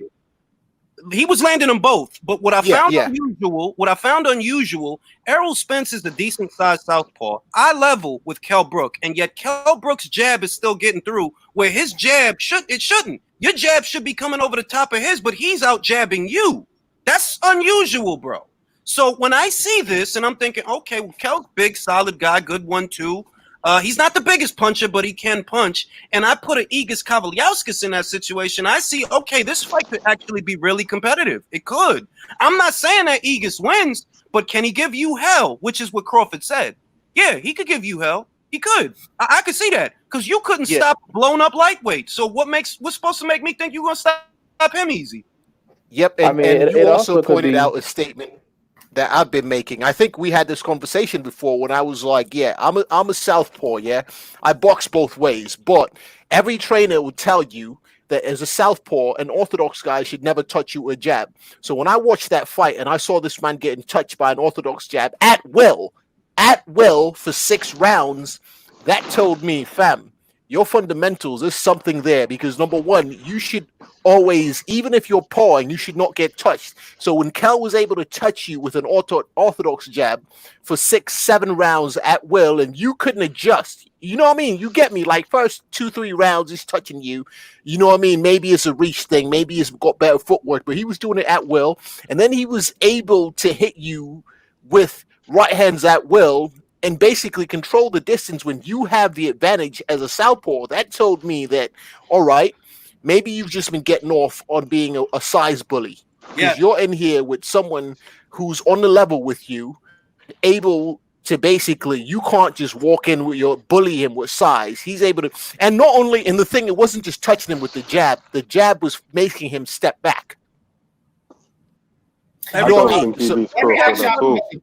He was landing them both, but what I found unusual, Errol Spence is the decent sized southpaw. I level with Kell Brook, and yet Kell Brook's jab is still getting through where his jab shouldn't. Your jab should be coming over the top of his, but he's out jabbing you. That's unusual, bro. So when I see this, and I'm thinking, okay, well, Kell's big, solid guy, good 1-2. He's not the biggest puncher, but he can punch. And I put an Egas Kavaliauskas in that situation. I see, okay, this fight could actually be really competitive. It could. I'm not saying that Egas wins, but can he give you hell? Which is what Crawford said. Yeah, he could give you hell. He could. I could see that because you couldn't stop blown up lightweight. So what's supposed to make me think you're gonna stop him easy? Yep, and you also pointed out a statement that I've been making. I think we had this conversation before when I was like, yeah, I'm a southpaw, yeah. I box both ways, but every trainer will tell you that as a southpaw, an orthodox guy should never touch you with a jab. So when I watched that fight and I saw this man getting touched by an orthodox jab at will for 6 rounds, that told me, fam, your fundamentals, there's something there because number one, you should always, even if you're pawing, you should not get touched. So when Kel was able to touch you with an orthodox jab for 6-7 rounds at will and you couldn't adjust, you know what I mean? You get me? Like first 2-3 rounds, he's touching you. You know what I mean? Maybe it's a reach thing. Maybe he's got better footwork, but he was doing it at will. And then he was able to hit you with right hands at will and basically control the distance when you have the advantage as a southpaw. That told me that, all right, maybe you've just been getting off on being a size bully. Because you're in here with someone who's on the level with you, able to basically, you can't just walk in with your bully him with size. He's able to, and not only, and the thing, it wasn't just touching him with the jab was making him step back.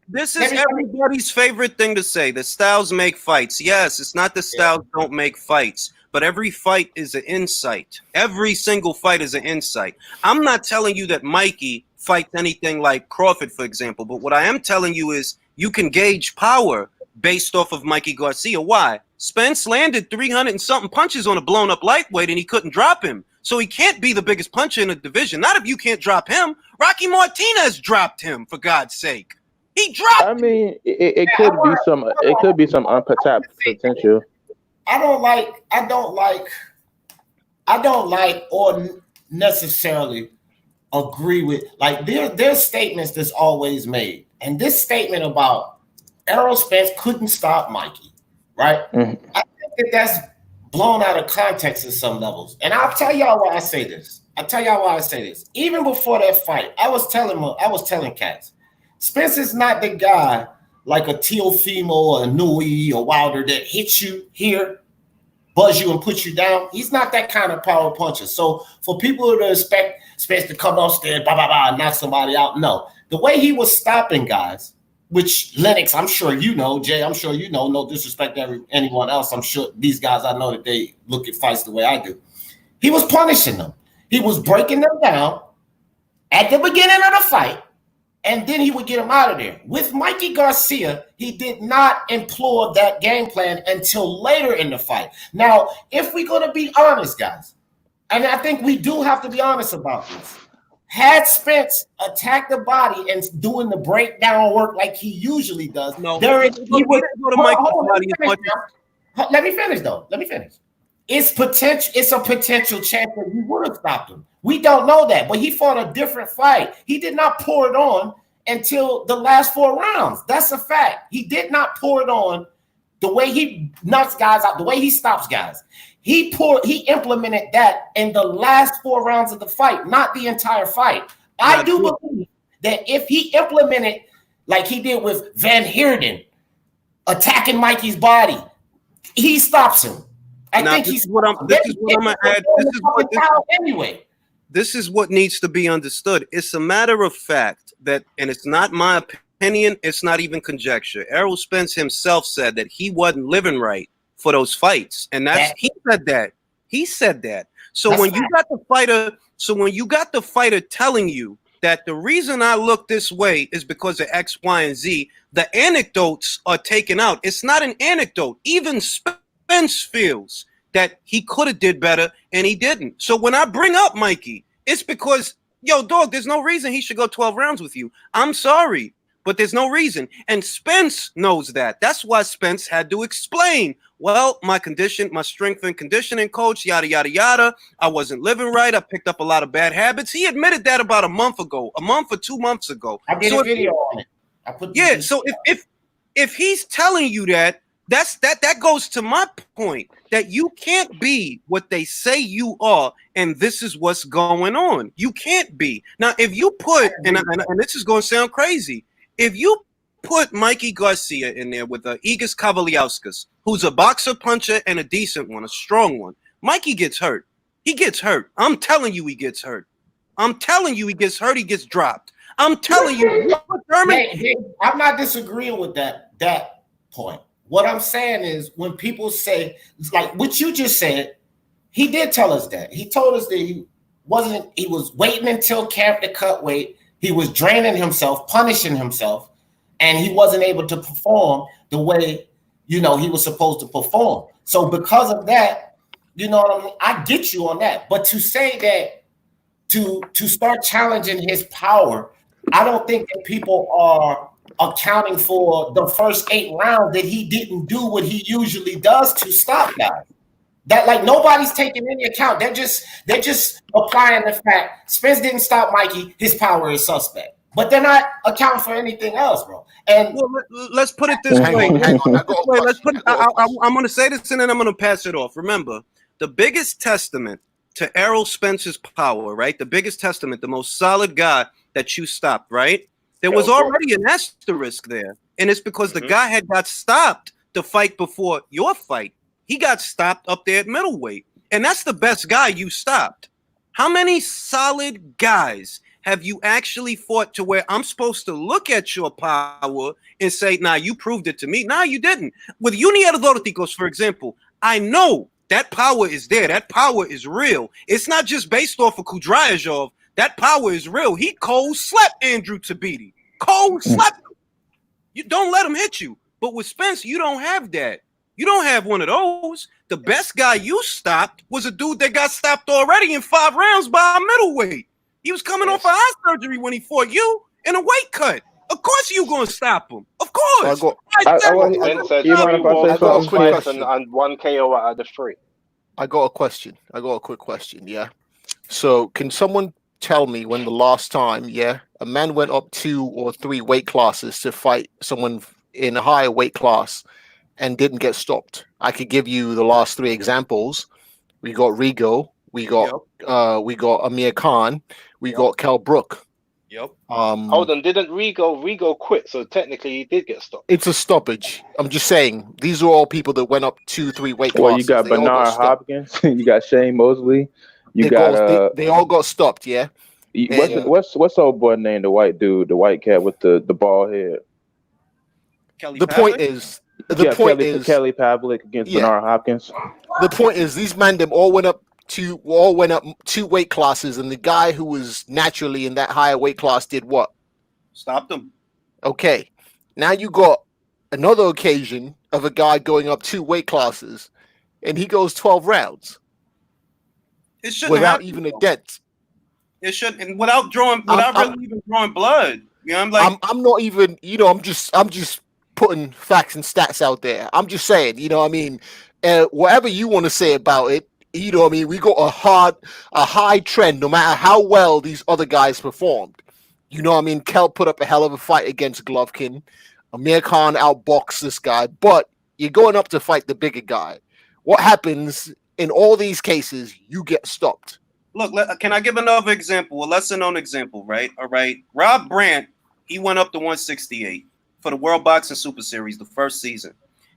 This is everybody's favorite thing to say. The styles make fights. Yes, it's not the styles don't make fights, but every fight is an insight. Every single fight is an insight. I'm not telling you that Mikey fights anything like Crawford, for example, but what I am telling you is you can gauge power based off of Mikey Garcia. Why? Spence landed 300 and something punches on a blown up lightweight and he couldn't drop him. So he can't be the biggest puncher in the division. Not if you can't drop him. Rocky Martinez dropped him, for God's sake. He dropped him. I mean, it could be some untapped potential. I don't like or necessarily agree with, like, there's statements that's always made. And this statement about Errol Spence couldn't stop Mikey, right? Mm-hmm. I think that's blown out of context at some levels. And I'll tell y'all why I say this. Even before that fight, I was telling cats, Spence is not the guy like a Teofimo or a Nui or Wilder that hits you here buzz you and put you down. He's not that kind of power puncher. So for people to expect Spence to come upstairs, and knock somebody out, no. The way he was stopping guys, which Lennox, I'm sure you know, Jay, I'm sure you know, no disrespect to anyone else. I'm sure these guys, I know that they look at fights the way I do. He was punishing them. He was breaking them down at the beginning of the fight, and then he would get them out of there. With Mikey Garcia, he did not employ that game plan until later in the fight. Now, if we're going to be honest, guys, and I think we do have to be honest about this, had Spence attacked the body and doing the breakdown work like he usually does, No, let me finish, though. Let me finish. It's potential. It's a potential chance that we would have stopped him. We don't know that, but he fought a different fight. He did not pour it on until the last 4 rounds. That's a fact. He did not pour it on the way he knocks guys out, the way he stops guys. He implemented that in the last 4 rounds of the fight, not the entire fight. I do believe that if he implemented like he did with Van Heerden, attacking Mikey's body, he stops him. This is what I'm gonna add. This is what needs to be understood. It's a matter of fact that, and it's not my opinion, it's not even conjecture. Errol Spence himself said that he wasn't living right for those fights, and he said that. He said that. So when you got the fighter telling you that the reason I look this way is because of X, Y, and Z, the anecdotes are taken out. It's not an anecdote. Even Spence feels that he could have did better and he didn't. So when I bring up Mikey, it's because, yo, dog, there's no reason he should go 12 rounds with you. I'm sorry, but there's no reason. And Spence knows that. That's why Spence had to explain, well, my strength and conditioning coach, yada, yada, yada. I wasn't living right. I picked up a lot of bad habits. He admitted that about a month or 2 months ago. I did a video on it. So if he's telling you that, that goes to my point that you can't be what they say you are, and this is what's going on. You can't be. Now, if you put, and this is going to sound crazy, if you put Mikey Garcia in there with Igis Kavaliauskas, who's a boxer, puncher, and a decent one, a strong one, Mikey gets hurt. He gets hurt. I'm telling you he gets hurt. I'm telling you he gets hurt. He gets dropped. I'm telling you. I'm not disagreeing with that point. What I'm saying is when people say, like what you just said, he did tell us that. He told us that he was waiting until camp to cut weight. He was draining himself, punishing himself, and he wasn't able to perform the way, he was supposed to perform. So because of that, you know what I mean? I get you on that. But to say that, to start challenging his power, I don't think that people are accounting for the first 8 rounds that he didn't do what he usually does to stop guys. That like nobody's taking any account. They're just applying the fact Spence didn't stop Mikey. His power is suspect, but they're not accounting for anything else, bro. And let's put it this way. I'm going to say this and then I'm going to pass it off. Remember, the biggest testament to Errol Spence's power, right? The biggest testament, the most solid guy that you stopped, right? There was already an asterisk there, and it's because the guy had got stopped the fight before your fight. He got stopped up there at middleweight, and that's the best guy you stopped. How many solid guys have you actually fought to where I'm supposed to look at your power and say, nah, you proved it to me? Nah, you didn't. With Junior Dorticos, for example, I know that power is there. That power is real. It's not just based off of Kudrajov. That power is real. He cold slept Andrew Tabiti. Cold slept him. You don't let him hit you. But with Spence, you don't have that. You don't have one of those. The best guy you stopped was a dude that got stopped already in 5 rounds by a middleweight. He was coming off of eye surgery when he fought you in a weight cut. Of course you going to stop him. Of course. And 1 KO out of the 3. I got a question. I got a quick question, yeah? So can someone tell me when the last time, a man went up 2 or 3 weight classes to fight someone in a higher weight class and didn't get stopped? I could give you the last 3 examples. We got Rigo, we got Amir Khan, we got Kell Brook. Yep. Hold on, didn't Rigo quit? So technically, he did get stopped. It's a stoppage. I'm just saying these are all people that went up 2-3 weight classes. Well, you got They all Bernard stopped. Hopkins, you got Shane Mosley, you They got they all got stopped. Yeah. what's old boy named, the white dude, the white cat with the bald head. The point is Kelly Pavlik against Bernard Hopkins. The point is these men them all went up 2 weight classes, and the guy who was naturally in that higher weight class did what? Stopped him. Okay. Now you got another occasion of a guy going up 2 weight classes, and he goes 12 rounds. It shouldn't without happen, even a though. dent. It shouldn't, and without really even drawing blood. You know, I'm not even. I'm just putting facts and stats out there. I'm just saying. I mean, whatever you want to say about it. I mean, we got a high trend. No matter how well these other guys performed. I mean, Kel put up a hell of a fight against Golovkin. Amir Khan outboxed this guy, but you're going up to fight the bigger guy. What happens in all these cases? You get stopped. Look, can I give another example? A lesser known example, right? All right. Rob Brandt, he went up to 168 for the World Boxing Super Series the first season.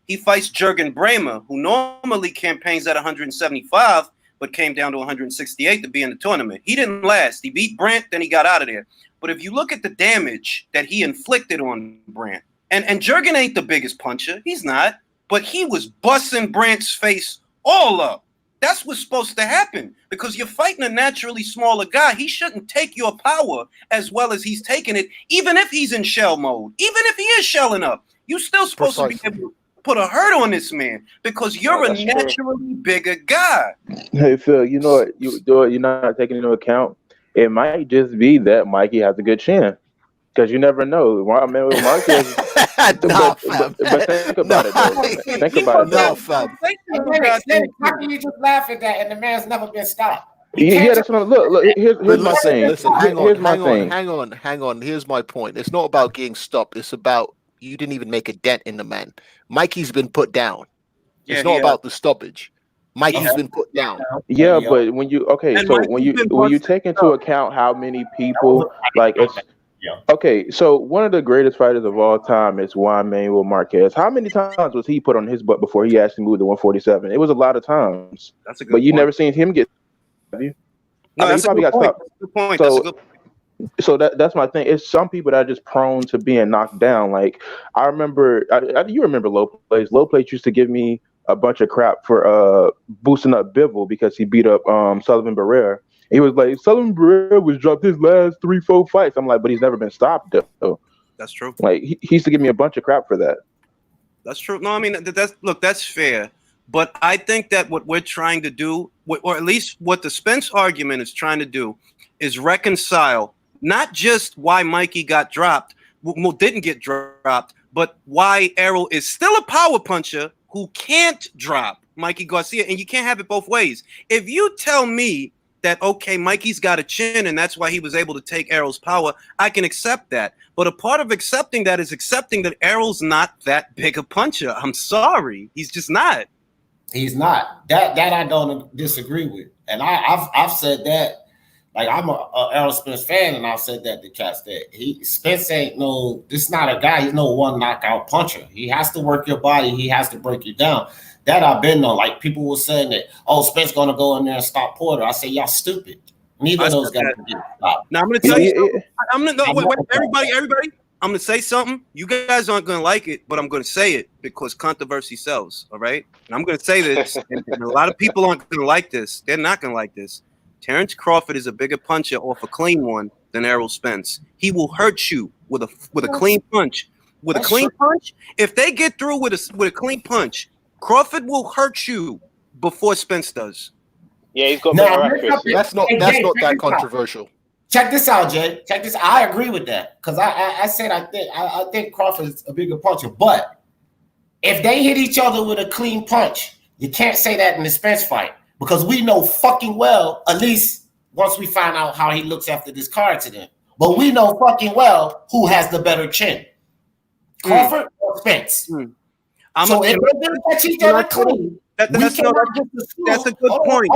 He fights Jürgen Bremer, who normally campaigns at 175, but came down to 168 to be in the tournament. He didn't last. He beat Brandt, then he got out of there. But if you look at the damage that he inflicted on Brandt, and Jürgen ain't the biggest puncher. He's not. But he was busting Brandt's face all up. That's what's supposed to happen because you're fighting a naturally smaller guy. He shouldn't take your power as well as he's taking it, even if he's in shell mode, even if he is shelling up. You're still supposed to be able to put a hurt on this man because you're a naturally bigger guy. Hey, Phil, you know what? You're not taking into account. It might just be that Mikey has a good chin because you never know. I mean, with Marquez. But think about it, though. Think about it. No, fam. How can you just laugh at that and the man's never been stopped? Yeah, that's what I'm. Look. Here's my thing. Listen, hang on. Here's my point. It's not about getting stopped. It's about you didn't even make a dent in the man. Mikey's been put down. It's not about the stoppage. Mikey's been put down. Yeah, but when you when you take into account how many people okay, so one of the greatest fighters of all time is Juan Manuel Marquez. How many times was he put on his butt before he actually moved to 147? It was a lot of times. That's a good but you point. never seen him get. Have you? No, that's a good point. That's a good point. That's a good point. So that's my thing. It's some people that are just prone to being knocked down. Like I remember, you remember Low Plays. Low Plays used to give me a bunch of crap for boosting up Bivol because he beat up Sullivan Barrera. He was like, Sullivan Barrera was dropped his last 3-4 fights. I'm like, but he's never been stopped though. That's true. Like he used to give me a bunch of crap for that. That's true. No, I mean that's fair. But I think that what we're trying to do, or at least what the Spence argument is trying to do, is reconcile not just why Mikey got dropped, didn't get dropped, but why Errol is still a power puncher who can't drop Mikey Garcia, and you can't have it both ways. If you tell me that, okay, Mikey's got a chin and that's why he was able to take Errol's power, I can accept that. But a part of accepting that is accepting that Errol's not that big a puncher. I'm sorry. He's just not. He's not. That I don't disagree with. And I've said that. Like I'm a Errol Spence fan, and I've said that to cats that Spence ain't this not a guy. He's no one knockout puncher. He has to work your body. He has to break you down. That I've been on. Like people were saying that, Spence gonna go in there and stop Porter. I say y'all stupid. Neither of those guys can get stopped. Now I'm gonna tell you. I'm gonna wait, everybody. I'm gonna say something. You guys aren't gonna like it, but I'm gonna say it because controversy sells. All right, and I'm gonna say this. and a lot of people aren't gonna like this. They're not gonna like this. Terrence Crawford is a bigger puncher off a clean one than Errol Spence. He will hurt you with a clean punch. With a clean punch, if they get through with a clean punch, Crawford will hurt you before Spence does. Yeah, he's got better accuracy. That's not that controversial. Check this out, Jay. Check this. I agree with that because I said I think Crawford's a bigger puncher, but if they hit each other with a clean punch, you can't say that in the Spence fight because we know fucking well, at least once we find out how he looks after this car accident, but we know fucking well who has the better chin, Crawford or Spence. So if they're going to catch each other clean, that's a good point.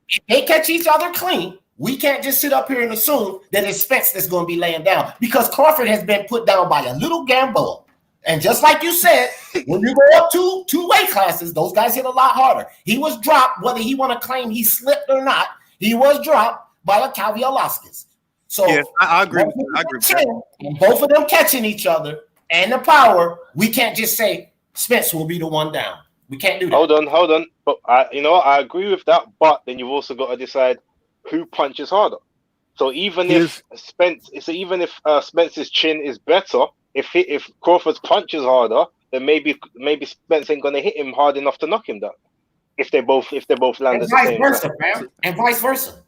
If they catch each other clean, we can't just sit up here and assume that it's Spence that's going to be laying down, because Crawford has been put down by a little Gamboa. And just like you said, when you go up two weight classes, those guys hit a lot harder. He was dropped, whether he want to claim he slipped or not, he was dropped by a Velasquez. So yeah, I agree with that. And both of them catching each other and the power, we can't just say Spence will be the one down. We can't do that. Hold on. But I agree with that. But then you've also got to decide who punches harder. So even if Spence's chin is better, if Crawford's punches harder, then maybe Spence ain't gonna hit him hard enough to knock him down. If they both land at the same time. And vice versa.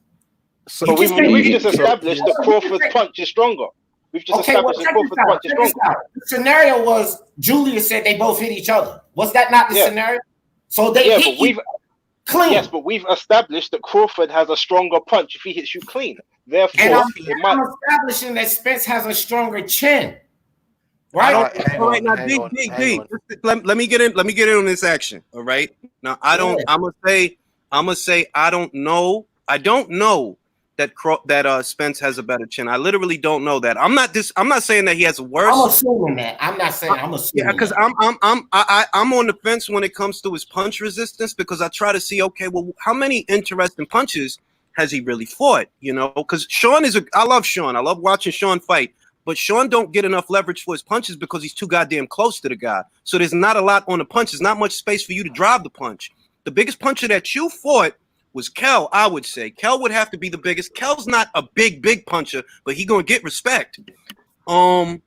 So we've just established that Crawford's punch is stronger. We've just established that Crawford's punch is stronger. The scenario was Julius said they both hit each other. Was that not the scenario? So they hit you clean. Yes, but we've established that Crawford has a stronger punch if he hits you clean. Therefore, I'm establishing that Spence has a stronger chin. Right. All right. Now, D. Let me get in on this action. All right. Now, I'm gonna say I don't know. I don't know that Spence has a better chin. I literally don't know that. I'm not saying that he has a worse. I'm assuming that. I'm not saying I'm assuming. Yeah, because I'm on the fence when it comes to his punch resistance, because I try to see, okay, well, how many interesting punches has he really fought? You know, because I love Sean. I love watching Sean fight. But Sean don't get enough leverage for his punches because he's too goddamn close to the guy. So there's not a lot on the punch. There's not much space for you to drive the punch. The biggest puncher that you fought was Kel, I would say. Kel would have to be the biggest. Kel's not a big puncher, but he gonna get respect. And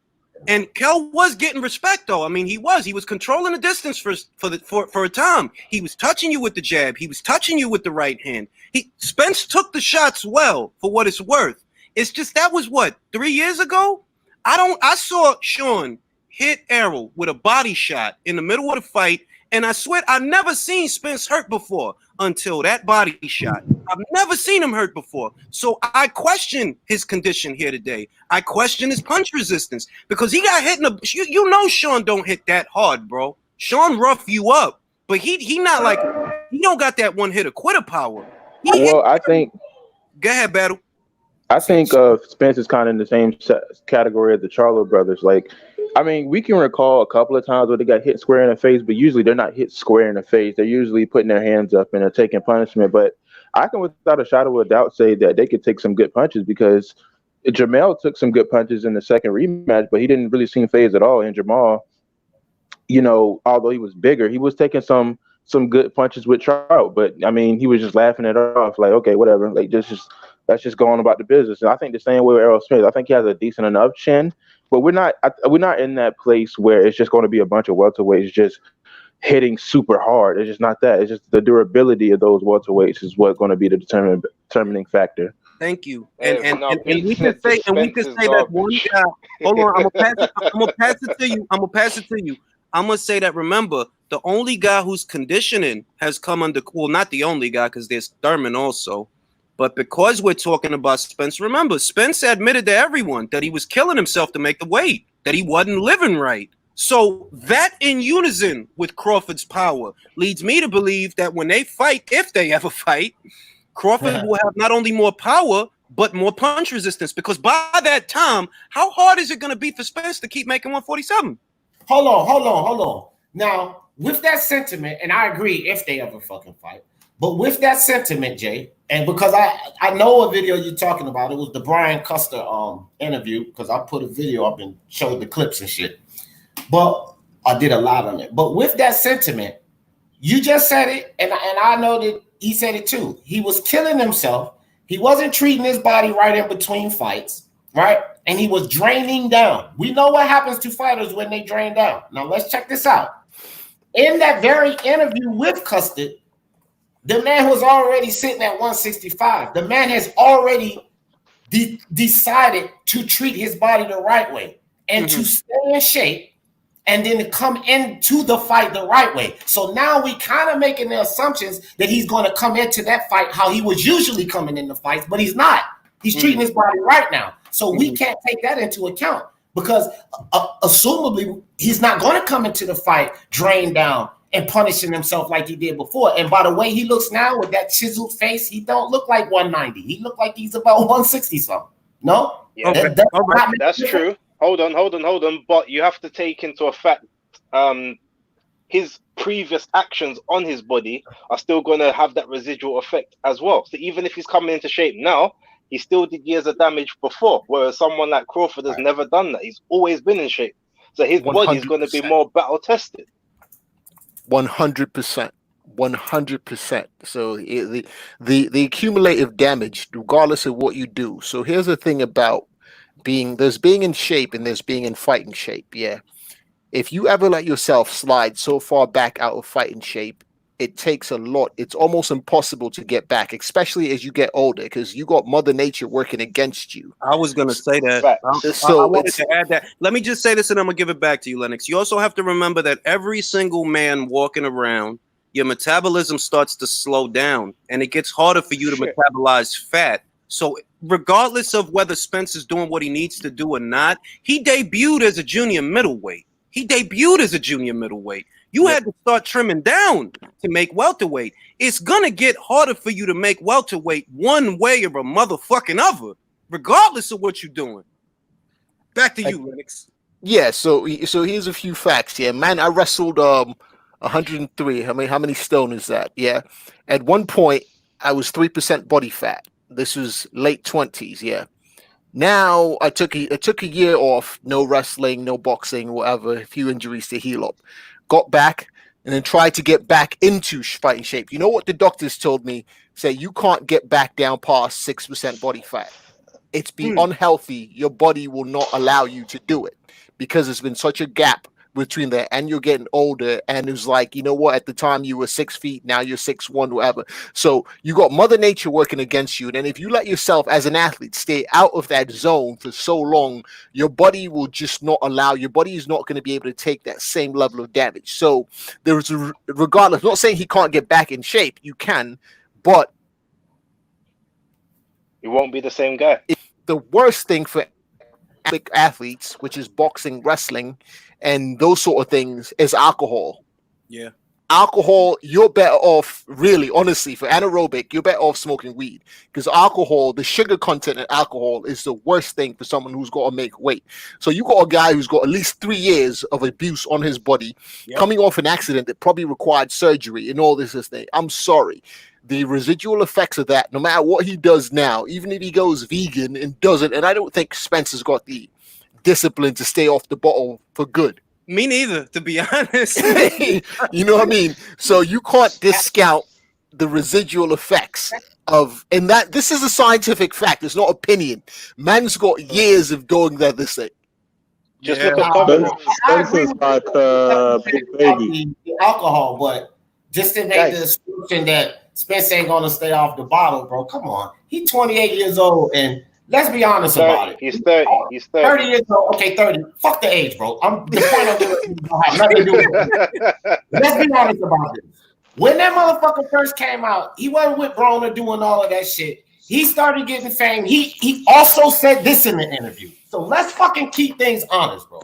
Kel was getting respect though. I mean, he was controlling the distance for a time. He was touching you with the jab. He was touching you with the right hand. Spence took the shots well for what it's worth. It's just that was what, 3 years ago? I saw Sean hit Errol with a body shot in the middle of the fight, and I swear I've never seen Spence hurt before until that body shot. I've never seen him hurt before. So I question his condition here today. I question his punch resistance because he got hit in the. You know Sean don't hit that hard, bro. Sean rough you up, but he not like he don't got that one hitter quitter power. I think. Go ahead, Battle. I think Spence is kind of in the same category as the Charlo brothers. Like, I mean, we can recall a couple of times where they got hit square in the face, but usually they're not hit square in the face. They're usually putting their hands up and they're taking punishment. But I can, without a shadow of a doubt, say that they could take some good punches because Jamel took some good punches in the second rematch, but he didn't really seem phased at all. And Jamal, you know, although he was bigger, he was taking some good punches with Trout. But I mean, he was just laughing it off, like, okay, whatever. Like, let's just go on about the business. And I think the same way with Errol Smith. I think he has a decent enough chin, but we're not in that place where it's just going to be a bunch of welterweights just hitting super hard. It's just not that. It's just the durability of those welterweights is what's going to be the determining factor. Thank you. And we can say that one guy. Hold on, I'm gonna pass it to you. I'm gonna say that, remember, the only guy whose conditioning has come under, well, not the only guy, because there's Thurman also. But because we're talking about Spence, remember, Spence admitted to everyone that he was killing himself to make the weight, that he wasn't living right. So that in unison with Crawford's power leads me to believe that when they fight, if they ever fight, Crawford will have not only more power, but more punch resistance. Because by that time, how hard is it going to be for Spence to keep making 147? Hold on. Now, with that sentiment, and I agree if they ever fucking fight, but with that sentiment, Jay, and because I know a video you're talking about, it was the Brian Custer interview, because I put a video up and showed the clips and shit. But I did a lot on it. But with that sentiment, you just said it, and I know that he said it too. He was killing himself. He wasn't treating his body right in between fights, right? And he was draining down. We know what happens to fighters when they drain down. Now let's check this out. In that very interview with Custer, the man was already sitting at 165. The man has already decided to treat his body the right way and to stay in shape and then to come into the fight the right way. So now we kind of making the assumptions that he's going to come into that fight how he was usually coming in the fights, but he's not. He's treating his body right now. So we can't take that into account because assumably he's not going to come into the fight drained down and punishing himself like he did before. And by the way he looks now with that chiseled face, he don't look like 190. He look like he's about 160 something. No? Yeah, that's true. Hold on. But you have to take into effect his previous actions on his body are still going to have that residual effect as well. So even if he's coming into shape now, he still did years of damage before, whereas someone like Crawford has never done that. He's always been in shape. So his body is going to be more battle tested. 100%. 100%. So the accumulative damage, regardless of what you do. So here's the thing about being in shape and there's being in fighting shape. Yeah. If you ever let yourself slide so far back out of fighting shape, it takes a lot. It's almost impossible to get back, especially as you get older, because you got Mother Nature working against you. I was going to say that. I wanted to add that. Let me just say this and I'm going to give it back to you, Lennox. You also have to remember that every single man walking around, your metabolism starts to slow down and it gets harder for you to metabolize fat. So regardless of whether Spence is doing what he needs to do or not, he debuted as a junior middleweight. You had to start trimming down to make welterweight. It's going to get harder for you to make welterweight one way or a motherfucking other, regardless of what you're doing. Back to you, Lennox. Yeah, so here's a few facts. Yeah, man, I wrestled 103. How many stone is that? Yeah. At one point, I was 3% body fat. This was late 20s, yeah. Now I took a year off, no wrestling, no boxing, whatever, a few injuries to heal up. Got back and then tried to get back into fighting shape. You know what the doctors told me? Say you can't get back down past 6% body fat. It's been unhealthy. Your body will not allow you to do it because there's been such a gap between there, and you're getting older. And it was like, you know what? At the time you were 6 feet, now you're 6'1", whatever. So you got Mother Nature working against you. And if you let yourself as an athlete stay out of that zone for so long, your body will just not allow. Your body is not going to be able to take that same level of damage. So there's regardless. I'm not saying he can't get back in shape. You can, but he won't be the same guy. The worst thing for athletes, which is boxing, wrestling, and those sort of things, is alcohol. Yeah. Alcohol, you're better off, really, honestly, for anaerobic, you're better off smoking weed. Because alcohol, the sugar content in alcohol is the worst thing for someone who's got to make weight. So you got a guy who's got at least 3 years of abuse on his body, coming off an accident that probably required surgery and all this thing. I'm sorry. The residual effects of that, no matter what he does now, even if he goes vegan and doesn't, and I don't think Spence has got the discipline to stay off the bottle for good. Me neither, to be honest. You know what I mean? So you can't discount the residual effects of, and that this is a scientific fact. It's not opinion. Man's got years of doing that. This thing. Just look at Spence is like big baby. Alcohol, but just to make the assumption that Spence ain't gonna stay off the bottle, bro. Come on, he's 28 years old, and let's be honest about it. He's 30. He's 30. 30 years old. Okay, 30. Fuck the age, bro. The point of it don't have nothing to do with it. Let's be honest about this. When that motherfucker first came out, he wasn't with Broner doing all of that shit. He started getting fame. He also said this in the interview. So let's fucking keep things honest, bro.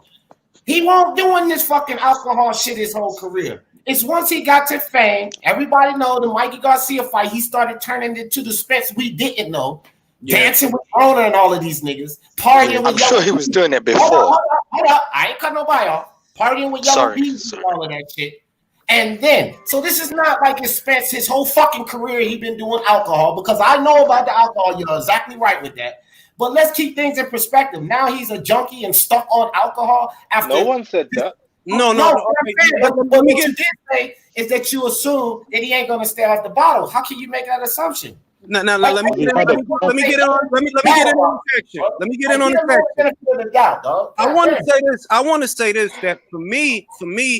He won't doing this fucking alcohol shit his whole career. It's once he got to fame, everybody know the Mikey Garcia fight, he started turning into the Spence we didn't know. Dancing with Broner and all of these niggas. Partying with I'm sure he was doing that before. Hold up. I ain't cut nobody off. Partying with Yellow Bees and all of that shit. And then, so this is not like it's Spence, his whole fucking career he been doing alcohol, because I know about the alcohol. You're exactly right with that. But let's keep things in perspective. Now he's a junkie and stuck on alcohol. After no one said that. No. But what you did say is that you assume that he ain't gonna stay off the bottle. How can you make that assumption? No, let me get in on the section. I want to say this that for me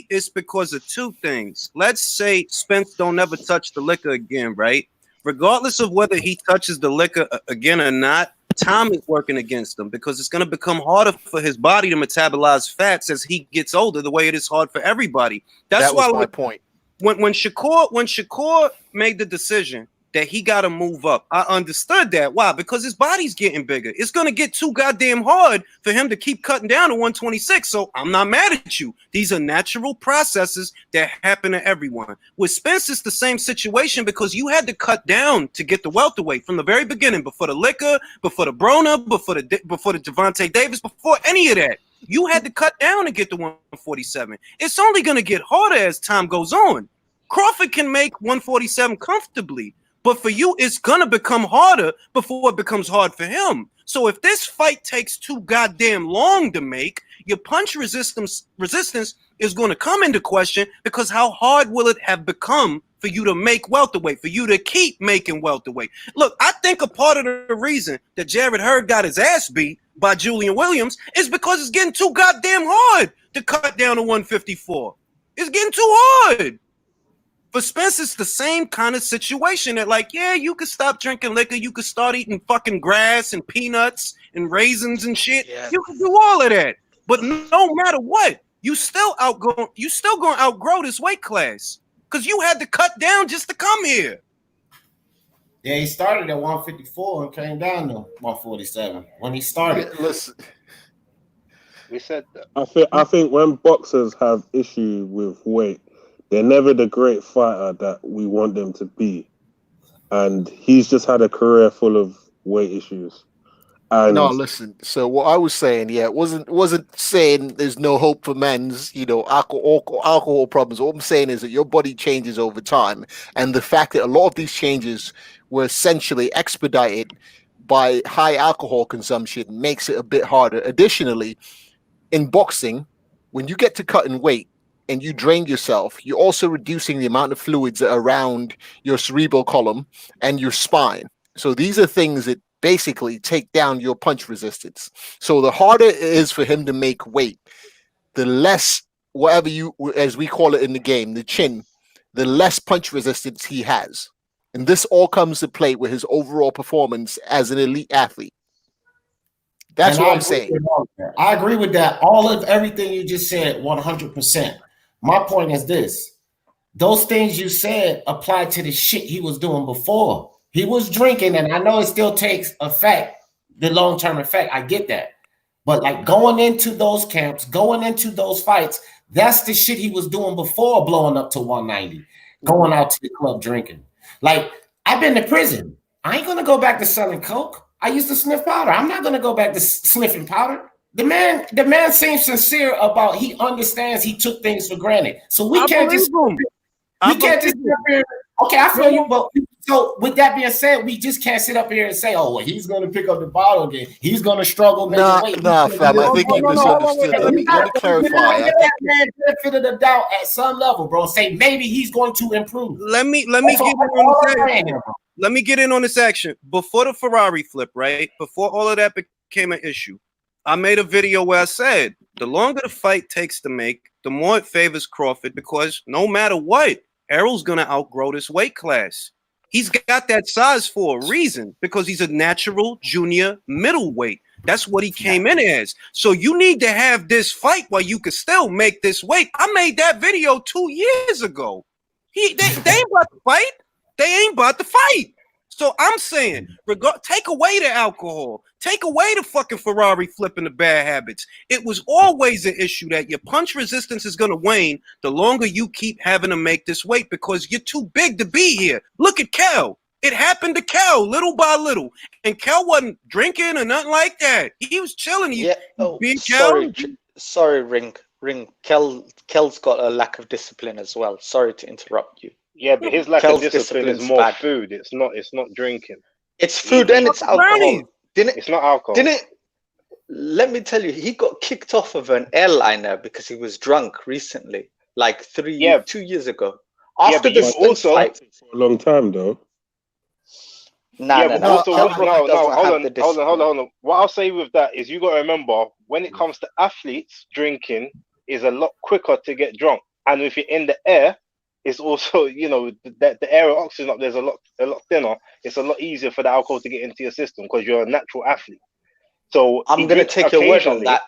it's because of two things. Let's say Spence don't ever touch the liquor again, right? Regardless of whether he touches the liquor again or not, time is working against him because it's going to become harder for his body to metabolize fats as he gets older, the way it is hard for everybody. That's why my point. When Shakur made the decision that he got to move up. I understood that. Why? Because his body's getting bigger. It's going to get too goddamn hard for him to keep cutting down to 126. So I'm not mad at you. These are natural processes that happen to everyone. With Spence, it's the same situation because you had to cut down to get the welterweight from the very beginning, before the liquor, before the Broner, before the Gervonta Davis, before any of that. You had to cut down to get to 147. It's only going to get harder as time goes on. Crawford can make 147 comfortably, but for you, it's going to become harder before it becomes hard for him. So if this fight takes too goddamn long to make, your punch resistance is going to come into question, because how hard will it have become for you to make welterweight, for you to keep making welterweight? Look, I think a part of the reason that Jarrett Hurd got his ass beat by Julian Williams is because it's getting too goddamn hard to cut down to 154. It's getting too hard. For Spence, it's the same kind of situation that, like, yeah, you could stop drinking liquor, you could start eating fucking grass and peanuts and raisins and shit. Yeah. You can do all of that. But no matter what, you still gonna outgrow this weight class, because you had to cut down just to come here. Yeah, he started at 154 and came down to 147 when he started. Yeah, listen, we said that. I think when boxers have issue with weight, they're never the great fighter that we want them to be. And he's just had a career full of weight issues. And no, listen. So what I was saying, wasn't saying there's no hope for men's, alcohol problems. What I'm saying is that your body changes over time, and the fact that a lot of these changes were essentially expedited by high alcohol consumption makes it a bit harder. Additionally, in boxing, when you get to cutting weight and you drain yourself, you're also reducing the amount of fluids that are around your cerebral column and your spine. So these are things that basically take down your punch resistance. So the harder it is for him to make weight, the less, whatever you, as we call it in the game, the chin, the less punch resistance he has. And this all comes to play with his overall performance as an elite athlete. That's what I'm saying. I agree with that. All of everything you just said, 100%. My point is this. Those things you said apply to the shit he was doing before. He was drinking, and I know it still takes effect, the long-term effect. I get that. But like going into those camps, going into those fights, that's the shit he was doing before blowing up to 190, going out to the club drinking. Like, I've been to prison. I ain't going to go back to selling coke. I used to sniff powder. I'm not going to go back to sniffing powder. The man seems sincere about, he understands he took things for granted. So we can't just sit up here. Okay, I feel you, but so with that being said, we just can't sit up here and say, oh, well, he's going to pick up the bottle again. He's going to struggle. Nah, fam, I think you misunderstood. Let me clarify. Benefit of the doubt at some level, bro. Say maybe he's going to improve. Let me get in on this action. Before the Ferrari flip, right? Before all of that became an issue, I made a video where I said the longer the fight takes to make, the more it favors Crawford, because no matter what, Errol's going to outgrow this weight class. He's got that size for a reason, because he's a natural junior middleweight. That's what he came in as. So you need to have this fight while you can still make this weight. I made that video 2 years ago. They ain't about to fight. They ain't about to fight. So I'm saying, take away the alcohol. Take away the fucking Ferrari flipping the bad habits. It was always an issue that your punch resistance is going to wane the longer you keep having to make this weight, because you're too big to be here. Look at Kel. It happened to Kel little by little. And Kel wasn't drinking or nothing like that. He was chilling. Sorry, Ring. Kel's got a lack of discipline as well. Sorry to interrupt you. Yeah, but his lack of discipline is more food. It's not drinking. It's food and it's alcohol. It's not alcohol. Let me tell you, he got kicked off of an airliner because he was drunk recently, like 2 years ago. After the Spence fight, for a long time though. No. Hold on. What I'll say with that is, you got to remember, when it comes to athletes, drinking is a lot quicker to get drunk, and if you're in the air, it's also, the air and oxygen up there's a lot thinner. It's a lot easier for the alcohol to get into your system because you're a natural athlete. So I'm gonna take your word on that.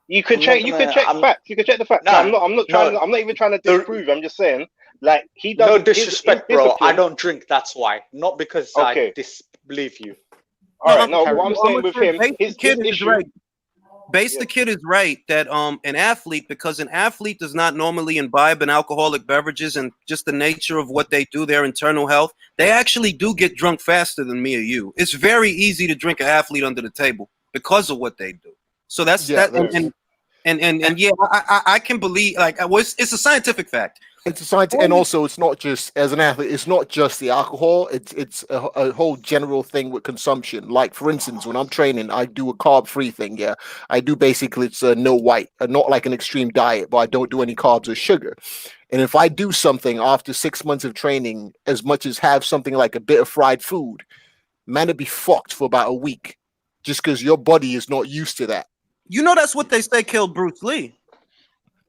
You can check facts. You can check the facts. No, I'm not even trying to disprove. I'm just saying Like he No doesn't. disrespect, his bro. I discipline- don't drink. That's why. Not because Okay. I disbelieve you. All right. No, No, what I'm saying with him, his issue. Right. The kid is right that an athlete, because an athlete does not normally imbibe in alcoholic beverages, and just the nature of what they do, their internal health, they actually do get drunk faster than me or you. It's very easy to drink an athlete under the table because of what they do. So that's Yeah, that, and yeah, I can believe, like, it's a scientific fact. It's a science, and also it's not just as an athlete. It's not just the alcohol. It's a whole general thing with consumption. Like for instance, when I'm training, I do a carb-free thing. Yeah, I do basically it's no white, not like an extreme diet, but I don't do any carbs or sugar. And if I do something after 6 months of training, as much as have something like a bit of fried food, man, it'd be fucked for about a week, just because your body is not used to that. You know, that's what they say killed Bruce Lee.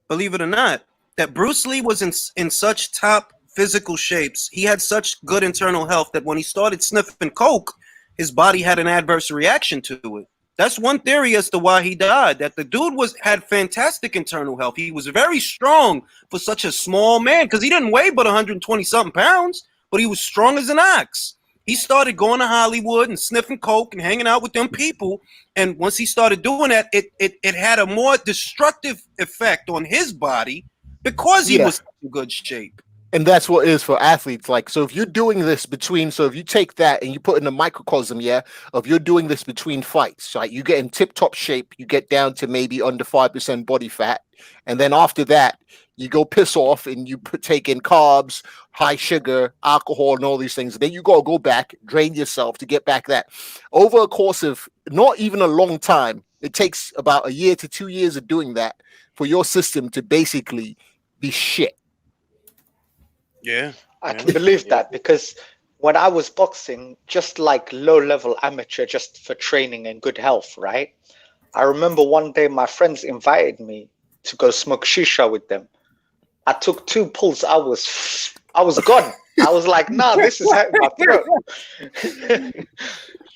Believe it or not. That Bruce Lee was in such top physical shapes. He had such good internal health that when he started sniffing coke, his body had an adverse reaction to it. That's one theory as to why he died. That the dude had fantastic internal health. He was very strong for such a small man, because he didn't weigh but 120 something pounds, but he was strong as an ox. He started going to Hollywood and sniffing coke and hanging out with them people. And once he started doing that, it had a more destructive effect on his body, because he was in good shape. And that's what it is for athletes. Like, so if you're doing this so if you take that and you put in a microcosm, of you're doing this between fights, right? You get in tip-top shape, you get down to maybe under 5% body fat. And then after that, you go piss off and you take in carbs, high sugar, alcohol, and all these things. And then you got to go back, drain yourself to get back that. Over a course of not even a long time, it takes about a year to 2 years of doing that for your system to basically be shit. Yeah. I can believe that, because when I was boxing, just like low-level amateur, just for training and good health, right? I remember one day my friends invited me to go smoke shisha with them. I took 2 pulls. I was gone. I was like, nah, this is hurting my throat.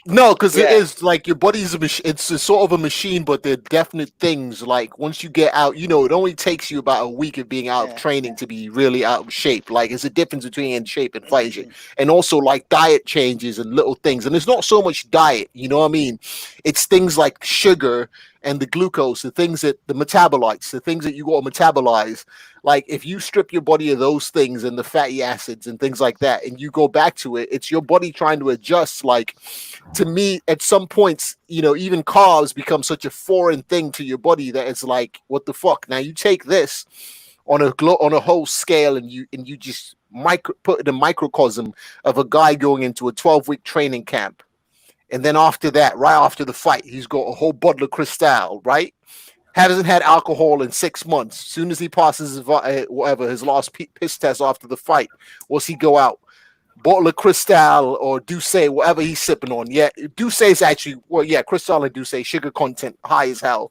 No, because it is like your body's a machine. It's a sort of a machine, but there are definite things like once you get out, it only takes you about a week of being out of training to be really out of shape. Like, it's a difference between in shape and fighting shape. And also like diet changes and little things. And it's not so much diet, you know what I mean? It's things like sugar and the glucose, the things that the metabolites, the things that you got to metabolize. Like, if you strip your body of those things and the fatty acids and things like that, and you go back to it, it's your body trying to adjust. Like, to me, at some points, even carbs become such a foreign thing to your body that it's like, what the fuck? Now you take this on a whole scale, and you just put in a microcosm of a guy going into a 12-week training camp. And then after that, right after the fight, he's got a whole bottle of Cristal, right? Hasn't had alcohol in 6 months. As soon as he passes his last piss test after the fight, what's he go out? Bottle of Cristal or Douce, whatever he's sipping on. Yeah, Douce is actually, Cristal and Douce, sugar content high as hell.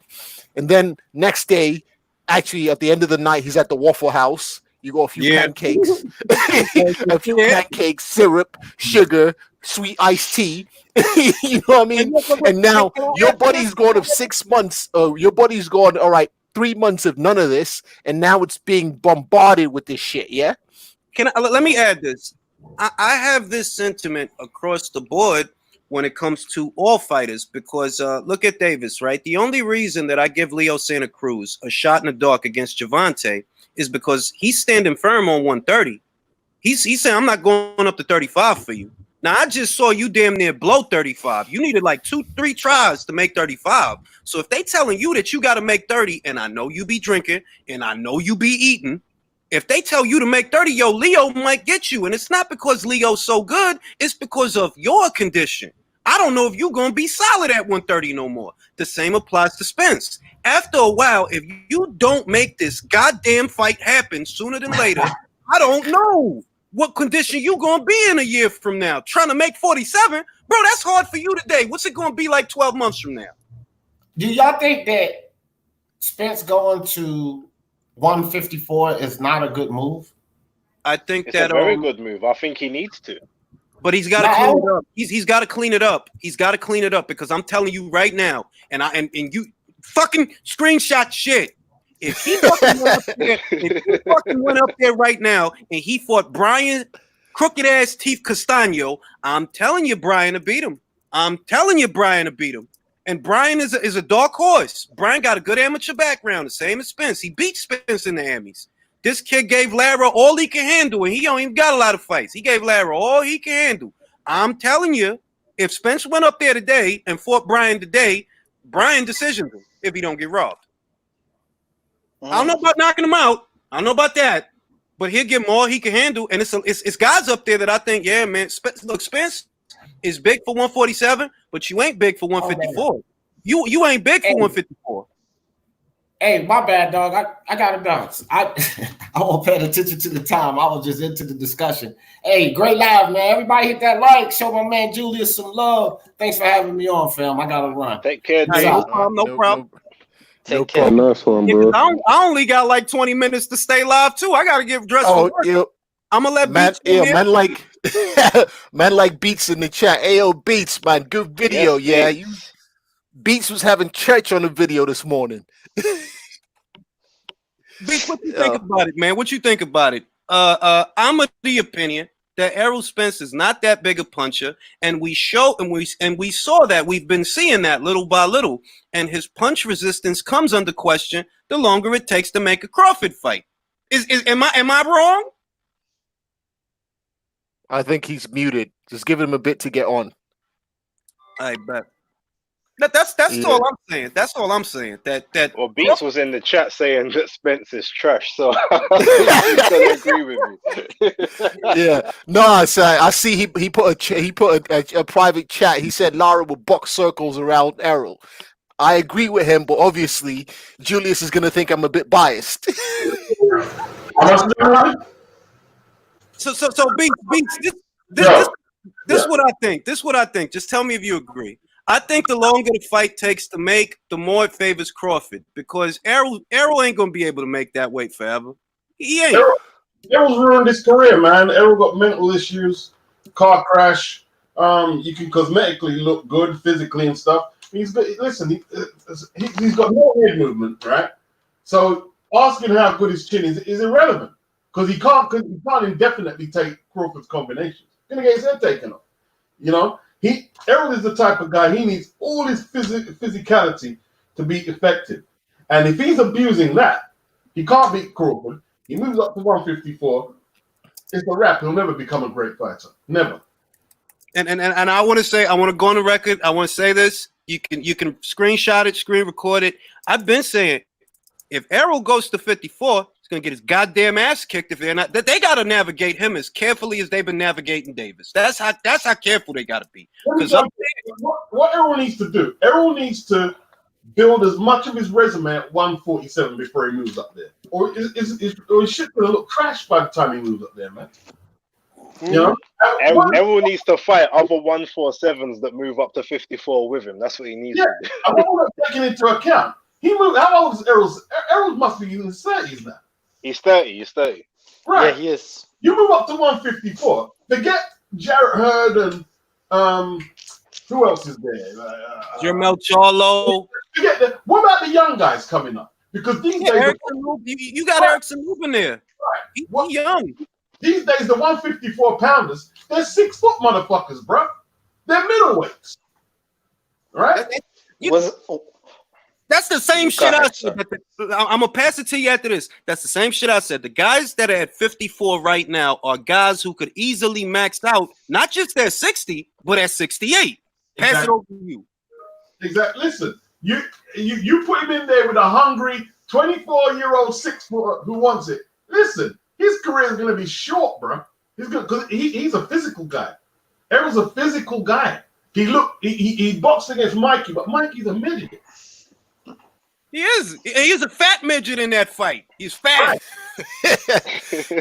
And then next day, actually at the end of the night, he's at the Waffle House. You got a few pancakes, pancakes, syrup, sugar, sweet iced tea. You know what I mean? And now your body's gone of 6 months. Your body's gone, all right, 3 months of none of this, and now it's being bombarded with this shit. Yeah. Let me add this. I have this sentiment across the board when it comes to all fighters, because look at Davis, right? The only reason that I give Leo Santa Cruz a shot in the dark against Gervonta is because he's standing firm on 130. He's saying, I'm not going up to 35 for you. Now, I just saw you damn near blow 35. You needed like 2-3 tries to make 35. So if they telling you that you got to make 30, and I know you be drinking, and I know you be eating, if they tell you to make 30, Leo might get you. And it's not because Leo's so good. It's because of your condition. I don't know if you're going to be solid at 130 no more. The same applies to Spence. After a while, if you don't make this goddamn fight happen sooner than later, I don't know what condition you going to be in a year from now. Trying to make 47? Bro, that's hard for you today. What's it going to be like 12 months from now? Do y'all think that Spence going to 154 is not a good move? I think it's a very good move. I think he needs to. But he's got to clean it up. He's got to clean it up. He's got to clean it up, because I'm telling you right now, and you fucking screenshot shit. If he fucking went up there right now and he fought Brian crooked ass teeth Castano, I'm telling you, Brian to beat him. I'm telling you, Brian to beat him. And Brian is a dark horse. Brian got a good amateur background, the same as Spence. He beat Spence in the Emmys. This kid gave Lara all he can handle, and he don't even got a lot of fights. He gave Lara all he can handle. I'm telling you, if Spence went up there today and fought Brian today, Brian decisions him if he don't get robbed. I don't know about knocking him out. I don't know about that. But he'll get more he can handle. And it's guys up there that I think, yeah, man. Look, Spence is big for 147, but you ain't big for 154. You ain't big for 154. Hey, my bad, dog. I got to bounce. I won't pay attention to the time. I was just into the discussion. Hey, great live, man. Everybody hit that like. Show my man Julius some love. Thanks for having me on, fam. I got to run. Take care, dude. No problem. Take care. Nice one, bro. I only got like 20 minutes to stay live, too. I got to get dressed for work. Yeah. I'm going to let man, man like Beats in the chat. Ayo, Beats, man. Good video. Yes, Beats was having church on the video this morning. Beats, what you think about it, man? What you think about it? I'm of the opinion that Errol Spence is not that big a puncher, and we saw that. We've been seeing that little by little, and his punch resistance comes under question the longer it takes to make a Crawford fight. Am I wrong? I think he's muted. Just give him a bit to get on. I bet. That's all I'm saying. That's all I'm saying. That well, Beats was in the chat saying that Spence is trash, so he doesn't agree with me. Yeah, no, I see he put a private chat. He said Lara will box circles around Errol. I agree with him, but obviously Julius is gonna think I'm a bit biased. So Beats, this what I think. This what I think. Just tell me if you agree. I think the longer the fight takes to make, the more it favors Crawford, because Errol ain't gonna be able to make that weight forever. He ain't. Errol's ruined his career, man. Errol got mental issues, car crash. You can cosmetically look good physically and stuff. He's got no head movement, right? So asking how good his chin is irrelevant, because he can't indefinitely take Crawford's combinations. He's gonna get his head taken off, you know. Errol is the type of guy, he needs all his physicality to be effective. And if he's abusing that, he can't beat Crawford. He moves up to 154. It's a wrap. He'll never become a great fighter. Never. And I want to go on the record. I want to say this. You can screenshot it, screen record it. I've been saying, if Errol goes to 54, he's gonna get his goddamn ass kicked. If they're not, that they gotta navigate him as carefully as they've been navigating Davis. That's how careful they gotta be. Because what Errol needs to do, Errol needs to build as much of his resume at 147 before he moves up there, or his shit's gonna look trash by the time he moves up there, man. You know, Errol needs to fight other 147s that move up to 54 with him. That's what he needs. Yeah, to do. I'm not taking into account. He moved. How old is Errol? Errol must be in his 30s now. He's 30. Right. Yeah, he is. You move up to 154. Forget Jarrett Hurd and who else is there? Jermel Charlo. Forget that. What about the young guys coming up? Because these days, you got Erickson Loop in there. Right. He's young. These days, the 154 pounders, they're 6 foot motherfuckers, bro. They're middleweights, right? That's the same shit I said. I'm gonna pass it to you after this. That's the same shit I said. The guys that are at 54 right now are guys who could easily max out, not just at 60, but at 68. Pass it over to you. Exactly. Listen, you put him in there with a hungry 24-year-old 6 foot who wants it. Listen, his career is gonna be short, bro. Because he's a physical guy. Errol's a physical guy. He boxed against Mikey, but Mikey's a midget. He is. He's a fat midget in that fight. He's fat.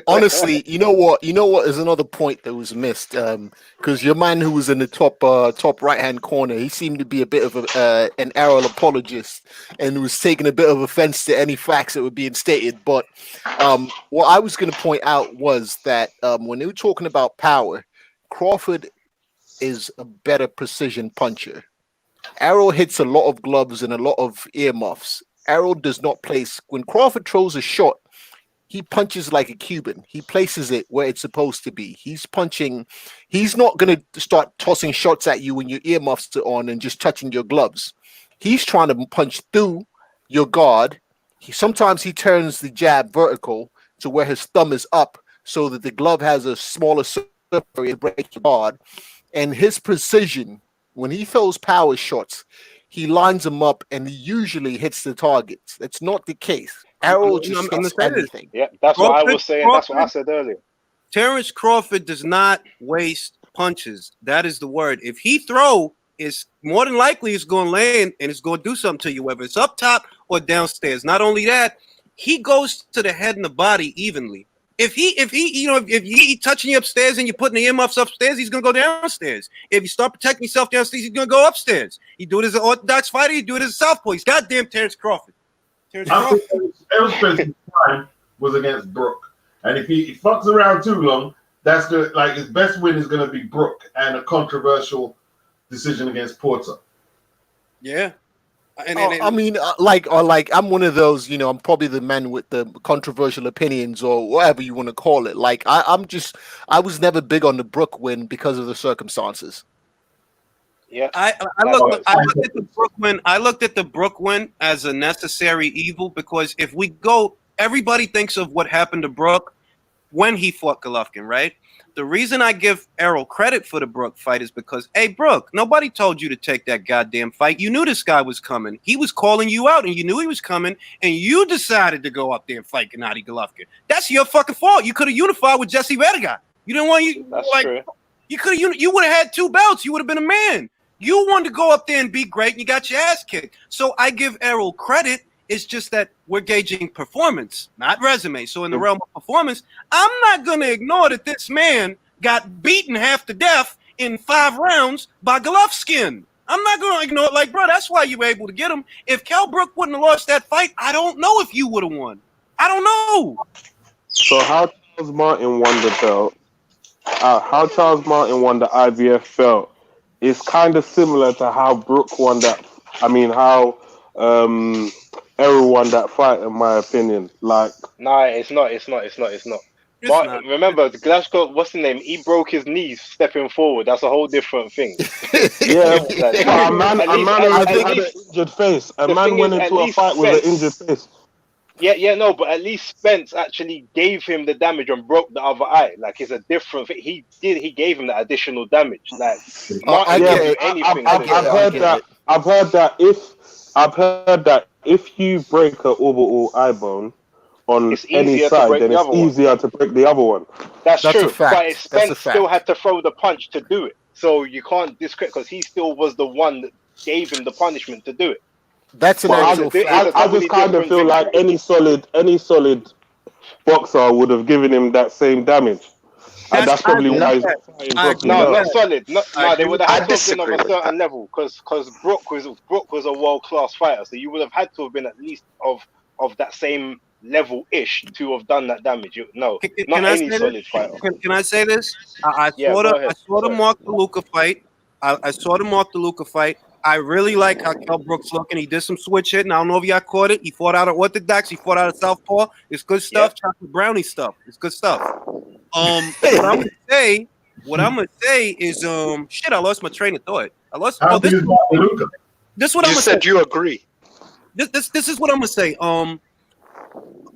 Honestly, you know what? Is another point that was missed. Because your man who was in the top right hand corner, he seemed to be a bit of an Errol apologist and was taking a bit of offense to any facts that were being stated. But what I was going to point out was that when they were talking about power, Crawford is a better precision puncher. Errol hits a lot of gloves and a lot of earmuffs. Errol does not place. When Crawford throws a shot, he punches like a Cuban. He places it where it's supposed to be. He's punching. He's not going to start tossing shots at you when your earmuffs are on and just touching your gloves. He's trying to punch through your guard. Sometimes he turns the jab vertical to where his thumb is up so that the glove has a smaller surface to break your guard. And his precision, when he throws power shots, he lines them up and he usually hits the targets. That's not the case. Errol just hits anything. Yeah, that's what I was saying. That's what I said earlier. Terrence Crawford does not waste punches. That is the word. If he throw, it's more than likely it's going to land and it's going to do something to you, whether it's up top or downstairs. Not only that, he goes to the head and the body evenly. If he touching you upstairs and you're putting the earmuffs upstairs, he's gonna go downstairs. If you start protecting yourself downstairs, he's gonna go upstairs. You do it as an orthodox fighter, you do it as a southpaw. He's goddamn Terrence Crawford. I think Errol's time was against Brook, and if he fucks around too long, that's good. Like his best win is gonna be Brook and a controversial decision against Porter. Yeah. I mean, I'm one of those, I'm probably the man with the controversial opinions or whatever you want to call it. Like, I was never big on the Brook win because of the circumstances. Yeah, I looked at the Brook win. I looked at the Brook win as a necessary evil because if we go, everybody thinks of what happened to Brook when he fought Golovkin, right? The reason I give Errol credit for the Brook fight is because, hey, Brook, nobody told you to take that goddamn fight. You knew this guy was coming. He was calling you out, and you knew he was coming, and you decided to go up there and fight Gennady Golovkin. That's your fucking fault. You could have unified with Jesse Vertiga. You didn't want you. That's like true. you could have. You would have had 2 belts. You would have been a man. You wanted to go up there and be great, and you got your ass kicked. So I give Errol credit. It's just that we're gauging performance, not resume. So in the realm of performance, I'm not going to ignore that this man got beaten half to death in 5 rounds by Golovkin. I'm not going to ignore it. Like, bro, that's why you were able to get him. If Kell Brook wouldn't have lost that fight, I don't know if you would have won. I don't know. So how Charles Martin won the belt, how Charles Martin won the IBF belt is kind of similar to how Brook won that. I mean, how Errol won that fight, in my opinion. Like, nah, it's not. But remember, Glasgow, what's the name? He broke his knees stepping forward. That's a whole different thing. Yeah, a man had an injured face. A man went into a fight with an injured face. Yeah, no, but at least Spence actually gave him the damage and broke the other eye. Like, it's a different thing. He gave him that additional damage. Like, I've heard that if you break an orbital eye bone on any side, then it's easier to break the other one. That's true. But Spence still had to throw the punch to do it. So you can't discredit because he still was the one that gave him the punishment to do it. That's an actual fact. I just kind of feel like any solid boxer would have given him that same damage. And that's probably why he's fighting Brook. No, not solid. No, they would have had to have been of a certain level because Brook was a world-class fighter. So you would have had to have been at least of that same level-ish to have done that damage. No, not any solid fighter. Can I say this? I saw the Mark DeLuca fight. I saw the Mark DeLuca fight. I really like how Kell Brook's looking. He did some switch hitting. I don't know if y'all caught it. He fought out of orthodox. He fought out of southpaw. It's good stuff. Yeah. Chocolate brownie stuff. It's good stuff. What I'm gonna say is shit. I lost my train of thought. You said you agree. This is what I'm gonna say.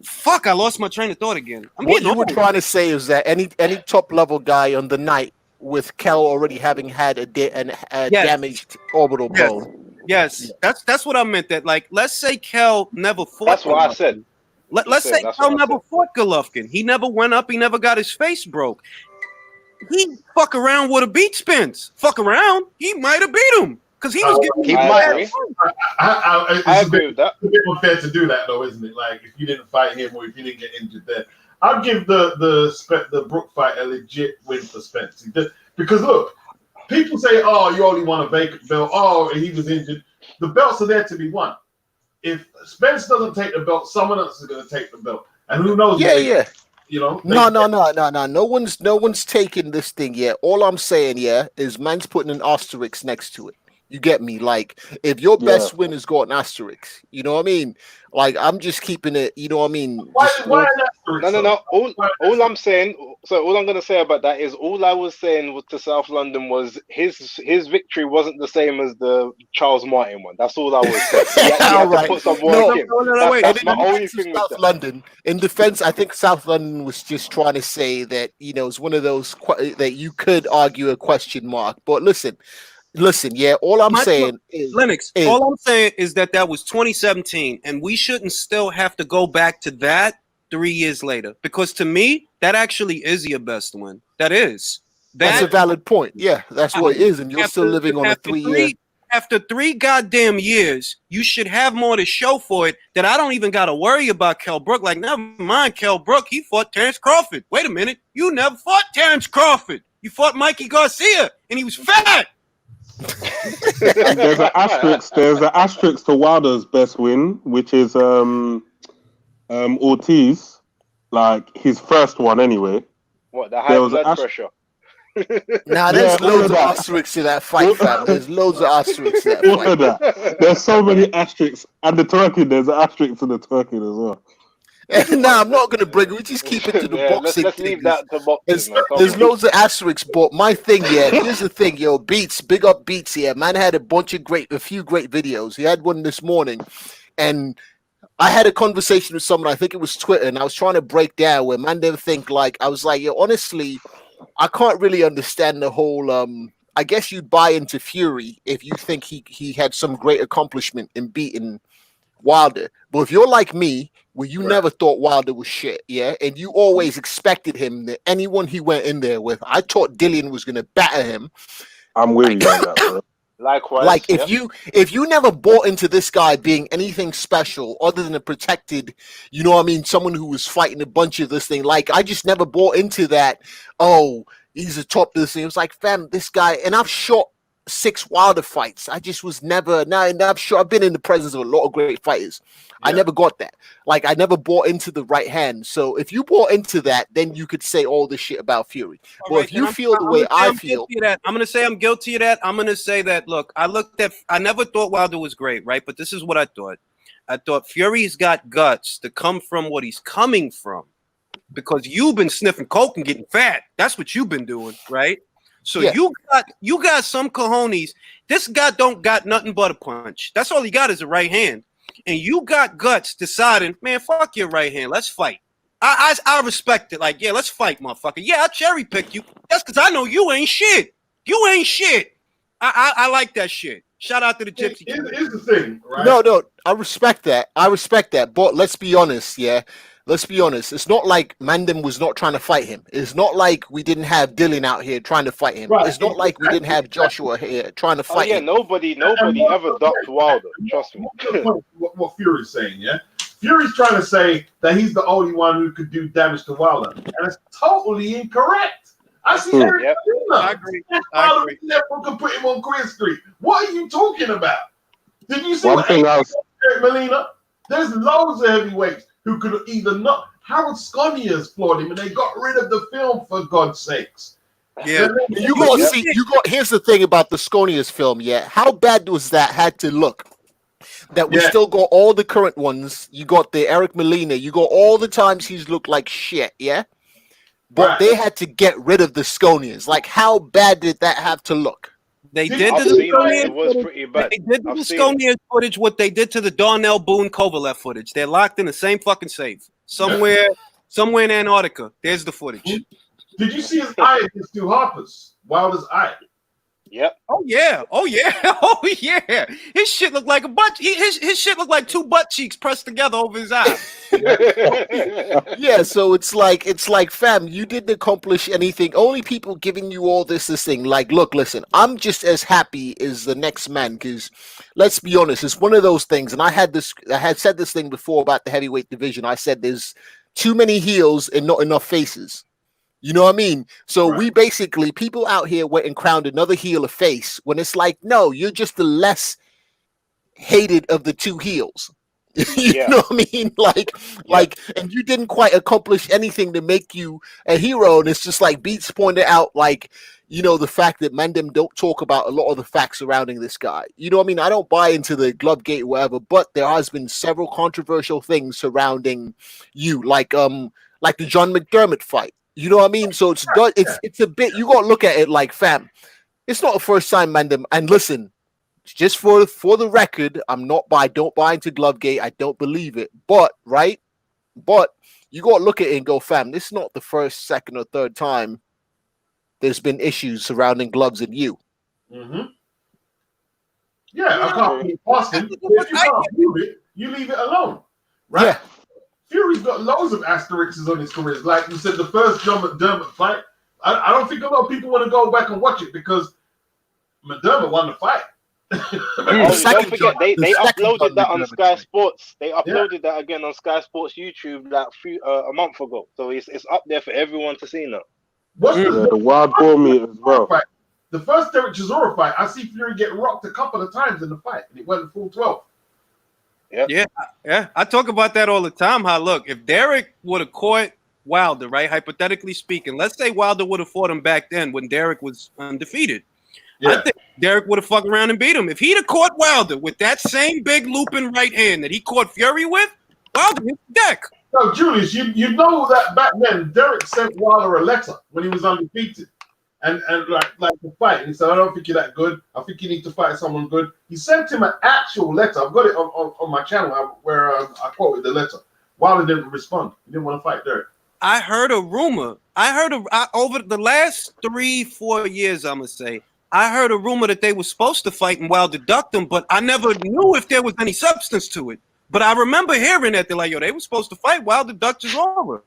Fuck. I lost my train of thought again. What you were trying to say is that any top level guy on the night, with Kell already having had a damaged orbital bone. Yes, that's what I meant. That, like, let's say Kell never fought. That's what I said. Let's say Kell never fought Golovkin. He never went up. He never got his face broke. He fuck around would have beat Spence. Fuck around. He might have beat him because he was getting. He might. I agree with that. It's a bit unfair to do that, though, isn't it? Like, if you didn't fight him or if you didn't get injured there. I'll give the Brook fight a legit win for Spence. Because look, people say, "Oh, you only won a vacant belt. Oh, he was injured." The belts are there to be won. If Spence doesn't take the belt, someone else is going to take the belt, and who knows? Yeah. You know? No. No one's taking this thing yet. All I'm saying, is man's putting an asterisk next to it. You get me? Like, if your Yeah. best win has got an asterisk, you know what I mean? Like, I'm just keeping it, you know what I mean? Why Just an asterisk? No. All I'm saying, so all I'm gonna say about that is all I was saying to South London was his victory wasn't the same as the Charles Martin one. That's all I was saying. He had All to right. put some No, work in. wait. That's And my in only defense of thing with South that. London, in defense, I think South London was just trying to say that, you know, it's one of those that you could argue a question mark. But listen, yeah, all I'm saying is Lennox, all I'm saying is that was 2017, and we shouldn't still have to go back to that 3 years later, because to me, that actually is your best win. That is. that's a valid point. Yeah, that's what it is, and you're still living on a 3 year. After 3 goddamn years, you should have more to show for it. That I don't even got to worry about Kell Brook. Like, never mind Kell Brook. He fought Terrence Crawford. Wait a minute. You never fought Terrence Crawford. You fought Mikey Garcia, and he was fat. And there's an asterisk. There's an asterisk to Wilder's best win, which is Ortiz, like his first one anyway. What, the high was an blood pressure? Nah, there's Yeah, all loads of of that. asterisks to that fight, fam. There's loads of asterisks to that All fight. of that. There's so many asterisks, and the twerking. There's an asterisk to the twerking as well. Nah, I'm not gonna bring it. We just keep it to the Yeah, boxing. let's thing. leave that to boxers, man. Come There's on. loads of asterisks, but my thing, yeah, here's the thing, yo, Beats, big up Beats here. Man had a few great videos. He had one this morning, and I had a conversation with someone, I think it was Twitter, and I was trying to break down where man didn't think, like, I was like, yo, honestly, I can't really understand the whole I guess you'd buy into Fury if you think he had some great accomplishment in beating Wilder. But if you're like me, where you never thought Wilder was shit, yeah, and you always expected him, that anyone he went in there with, I thought Dillian was gonna batter him. I'm with you on that, bro. Likewise. Like if you never bought into this guy being anything special other than a protected, you know what I mean, someone who was fighting a bunch of this thing, like I just never bought into that. Oh, he's a top of this thing. It was like, fam, this guy, and I've shot 6 Wilder fights. I just was never. Now I've been in the presence of a lot of great fighters. I never got that. Like I never bought into the right hand. So if you bought into that, then you could say all this shit about Fury. But if you feel the way I feel, I'm gonna say I'm guilty of that. I'm gonna say that. Look, I never thought Wilder was great, right? But this is what I thought. I thought Fury's got guts to come from what he's coming from, because you've been sniffing coke and getting fat. That's what you've been doing, right? So you got some cojones. This guy don't got nothing but a punch. That's all he got is a right hand. And you got guts deciding, man, fuck your right hand. Let's fight. I respect it. Like, yeah, let's fight, motherfucker. Yeah, I cherry pick you. That's because I know you ain't shit. You ain't shit. I like that shit. Shout out to the Gypsy. Here's the thing, right? No, I respect that. But let's be honest, yeah. Let's be honest. It's not like Mandem was not trying to fight him. It's not like we didn't have Dylan out here trying to fight him. Right. It's not like we didn't have Joshua here trying to fight him. Nobody ever ducked Wilder. Trust me. What Fury's saying, yeah? Fury's trying to say that he's the only one who could do damage to Wilder, and it's totally incorrect. I see Eric I agree. Wilder never could put him on Queen Street. What are you talking about? Did you see One what thing Eric else. Molina? There's loads of heavyweights who could either not. Harold Sconia's floored him, and they got rid of the film for God's sakes. Yeah. You got to see. Here's the thing about the Sconia's film. Yeah, how bad was that? Had to look. That we still got all the current ones. You got the Eric Molina. You got all the times he's looked like shit. Yeah, but they had to get rid of the Sconias. Like, how bad did that have to look? They did I've to the seen it. It was pretty bad. They did to I've the seen Sconian footage what they did to the Darnell Boone Kovalev footage. They're locked in the same fucking safe somewhere in Antarctica. There's the footage. Did you see his eye against Stu Harper's? Wilder's eye. Yep. Oh yeah. Oh yeah. His shit looked like a butt. His shit looked like 2 butt cheeks pressed together over his eye. Yeah, so it's like, fam, you didn't accomplish anything. Only people giving you all this thing. Like, look, listen, I'm just as happy as the next man, because let's be honest, it's one of those things. And I had said this thing before about the heavyweight division. I said there's too many heels and not enough faces. You know what I mean? So we basically, people out here went and crowned another heel a face, when it's like, no, you're just the less hated of the 2 heels. You know what I mean? Like, and you didn't quite accomplish anything to make you a hero. And it's just like Beats pointed out, like, you know, the fact that Mandem don't talk about a lot of the facts surrounding this guy. You know what I mean? I don't buy into the glove gate or whatever, but there has been several controversial things surrounding you, like the John McDermott fight. You know what I mean? So it's a bit, you gotta look at it like, fam, it's not the first time Mandem, and listen, just for the record, don't buy into Glovegate. I don't believe it. But you got to look at it and go, fam, this is not the first, second, or third time there's been issues surrounding gloves and you. Mm-hmm. Yeah, I can't be Boston. If you can't prove it, you leave it alone. Right? Yeah. Fury's got loads of asterisks on his career. Like you said, the first John McDermott fight, I don't think a lot of people want to go back and watch it because McDermott won the fight. Don't forget, they uploaded that on Sky Sports. They uploaded that again on Sky Sports YouTube like a month ago. So it's up there for everyone to see now. What's the wild boar meat as well. Fight? The first Derek Chisora fight, I see Fury get rocked a couple of times in the fight, and it went full 12. Yeah. I talk about that all the time. How look, if Derek would have caught Wilder, right? Hypothetically speaking, let's say Wilder would have fought him back then when Derek was undefeated. I think Derek would have fucked around and beat him. If he'd have caught Wilder with that same big looping right hand that he caught Fury with, Wilder hit the deck. No, Julius, you know that back then Derek sent Wilder a letter when he was undefeated, and like the fight. And he said, "I don't think you're that good. I think you need to fight someone good." He sent him an actual letter. I've got it on my channel where I quoted the letter. Wilder didn't respond. He didn't want to fight Derek. I heard a rumor. Over the last 3-4 years, I'm gonna say. I heard a rumor that they were supposed to fight and Wilder ducked them, but I never knew if there was any substance to it. But I remember hearing that they're like, yo, they were supposed to fight. Wilder ducked his over.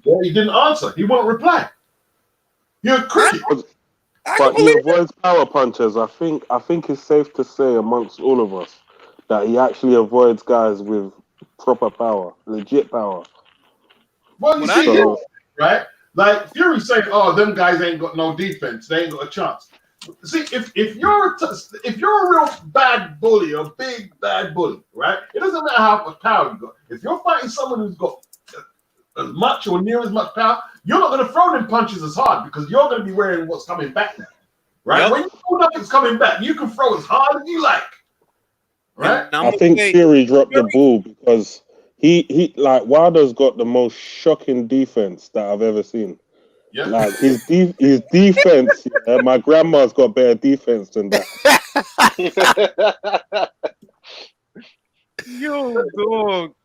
Yeah, he didn't answer. He won't reply. You're a critic. But he avoids power punches. I think it's safe to say amongst all of us that he actually avoids guys with proper power, legit power. Well, you see, right? Like Fury saying, "Oh, them guys ain't got no defense. They ain't got a chance." See, if you're a real bad bully, a big bad bully, right? It doesn't matter how much power you got. If you're fighting someone who's got as much or near as much power, you're not going to throw them punches as hard because you're going to be wearing what's coming back now, right? Yep. When you know nothing's coming back, you can throw as hard as you like, right? I think Fury dropped the ball because he like Wilder's got the most shocking defense that I've ever seen. Yeah. Like his defense, my grandma's got better defense than that. Yo, dog.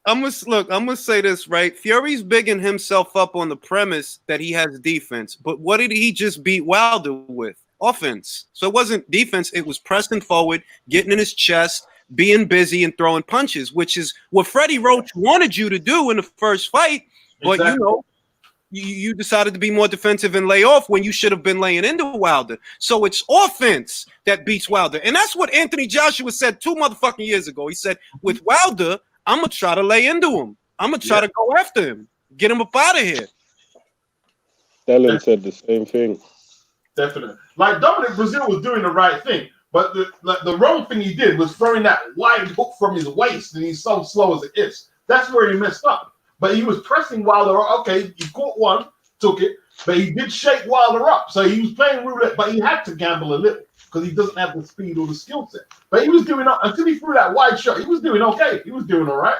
I'm gonna say this, right? Fury's bigging himself up on the premise that he has defense, but what did he just beat Wilder with? Offense. So it wasn't defense, it was pressing forward, getting in his chest, being busy and throwing punches, which is what Freddie Roach wanted you to do in the first fight, but exactly. You know, you decided to be more defensive and lay off when you should have been laying into Wilder. So it's offense that beats Wilder. And that's what Anthony Joshua said 2 motherfucking years ago. He said, with Wilder, I'm going to try to lay into him. I'm going to try to go after him. Get him up out of here. Stellan said the same thing. Definitely. Like Dominic Brazil was doing the right thing, but the wrong thing he did was throwing that wide hook from his waist, and he's so slow as it is. That's where he messed up. But he was pressing Wilder. Okay, he caught one, took it, but he did shake Wilder up. So he was playing roulette, but he had to gamble a little because he doesn't have the speed or the skill set. But he was doing until he threw that wide shot. He was doing okay. He was doing all right.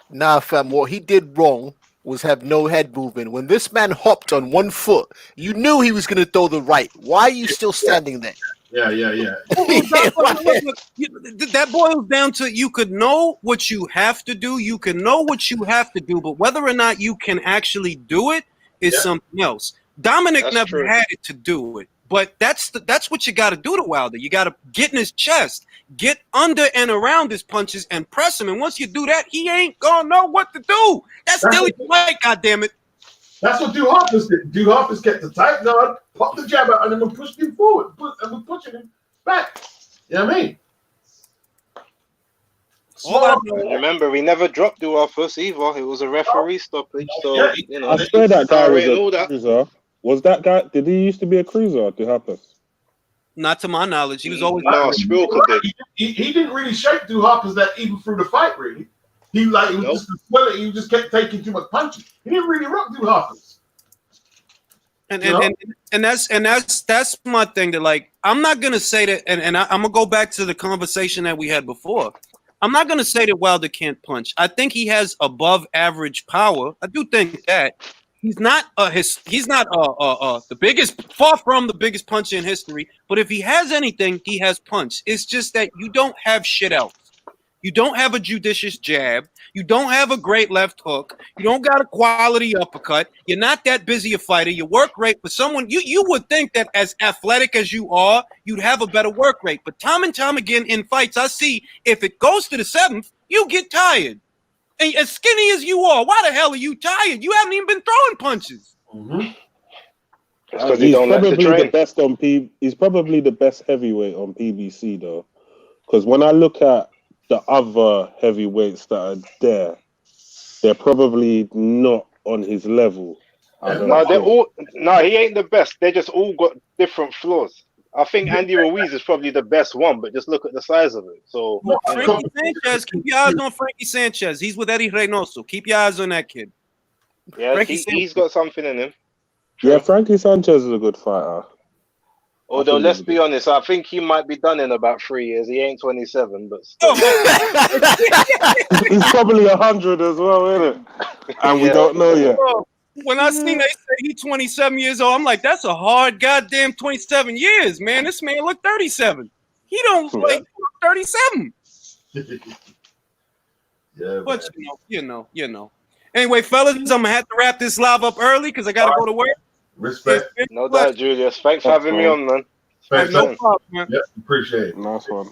Nah, fam. What he did wrong was have no head movement. When this man hopped on 1 foot, you knew he was going to throw the right. Why are you still standing there? Yeah. That boils down to you could know what you have to do. You can know what you have to do, but whether or not you can actually do it is something else. Dominic never had it to do it, but that's what you got to do to Wilder. You got to get in his chest, get under and around his punches, and press him. And once you do that, he ain't gonna know what to do. That's still his fight, goddammit. That's what Duhaupas did. Duhaupas kept the tight guard, popped the jab out, and then we pushed him forward, and we're pushing him back. You know what I mean? Remember, we never dropped Duhaupas either. It was a referee stoppage. So, you know, I swear that guy was a cruiser. Was that guy? Did he used to be a cruiser, Duhaupas? Not to my knowledge. He was always No, Spilker did. He didn't really shake through Hoppers that even through the fight, really. He like it was just the swelling. He just kept taking too much punches. He didn't really rock through Hoppers. And that's my thing. That like I'm not gonna say that, and I'm gonna go back to the conversation that we had before. I'm not gonna say that Wilder can't punch. I think he has above average power. I do think that he's not the biggest, far from the biggest puncher in history. But if he has anything, he has punch. It's just that you don't have shit else. You don't have a judicious jab. You don't have a great left hook. You don't got a quality uppercut. You're not that busy a fighter. Your work rate for someone, you would think that as athletic as you are, you'd have a better work rate. But time and time again in fights, I see if it goes to the seventh, you get tired. And as skinny as you are, why the hell are you tired? You haven't even been throwing punches. Mm-hmm. He's probably the best on He's probably the best heavyweight on PBC though, because when I look at the other heavyweights that are there, they're probably not on his level. No, he ain't the best. They just all got different flaws. I think Andy Ruiz is probably the best one, but just look at the size of it. So Frankie Sanchez, keep your eyes on Frankie Sanchez. He's with Eddie Reynoso. Keep your eyes on that kid. Yeah, he's got something in him. Yeah, Frankie Sanchez is a good fighter. Although, let's be honest, I think he might be done in about 3 years. He ain't 27, but still. He's probably 100 as well, isn't it? And we don't know yet. When I seen they say he's 27 years old, I'm like, that's a hard goddamn 27 years, man. This man look 37. He don't look 37. Yeah, but you know. Anyway, fellas, I'm gonna have to wrap this live up early because I gotta go to work. Respect. No doubt, Julius. Thanks for having me on, man. Thanks. No problem, man. Yep, appreciate it. Nice one.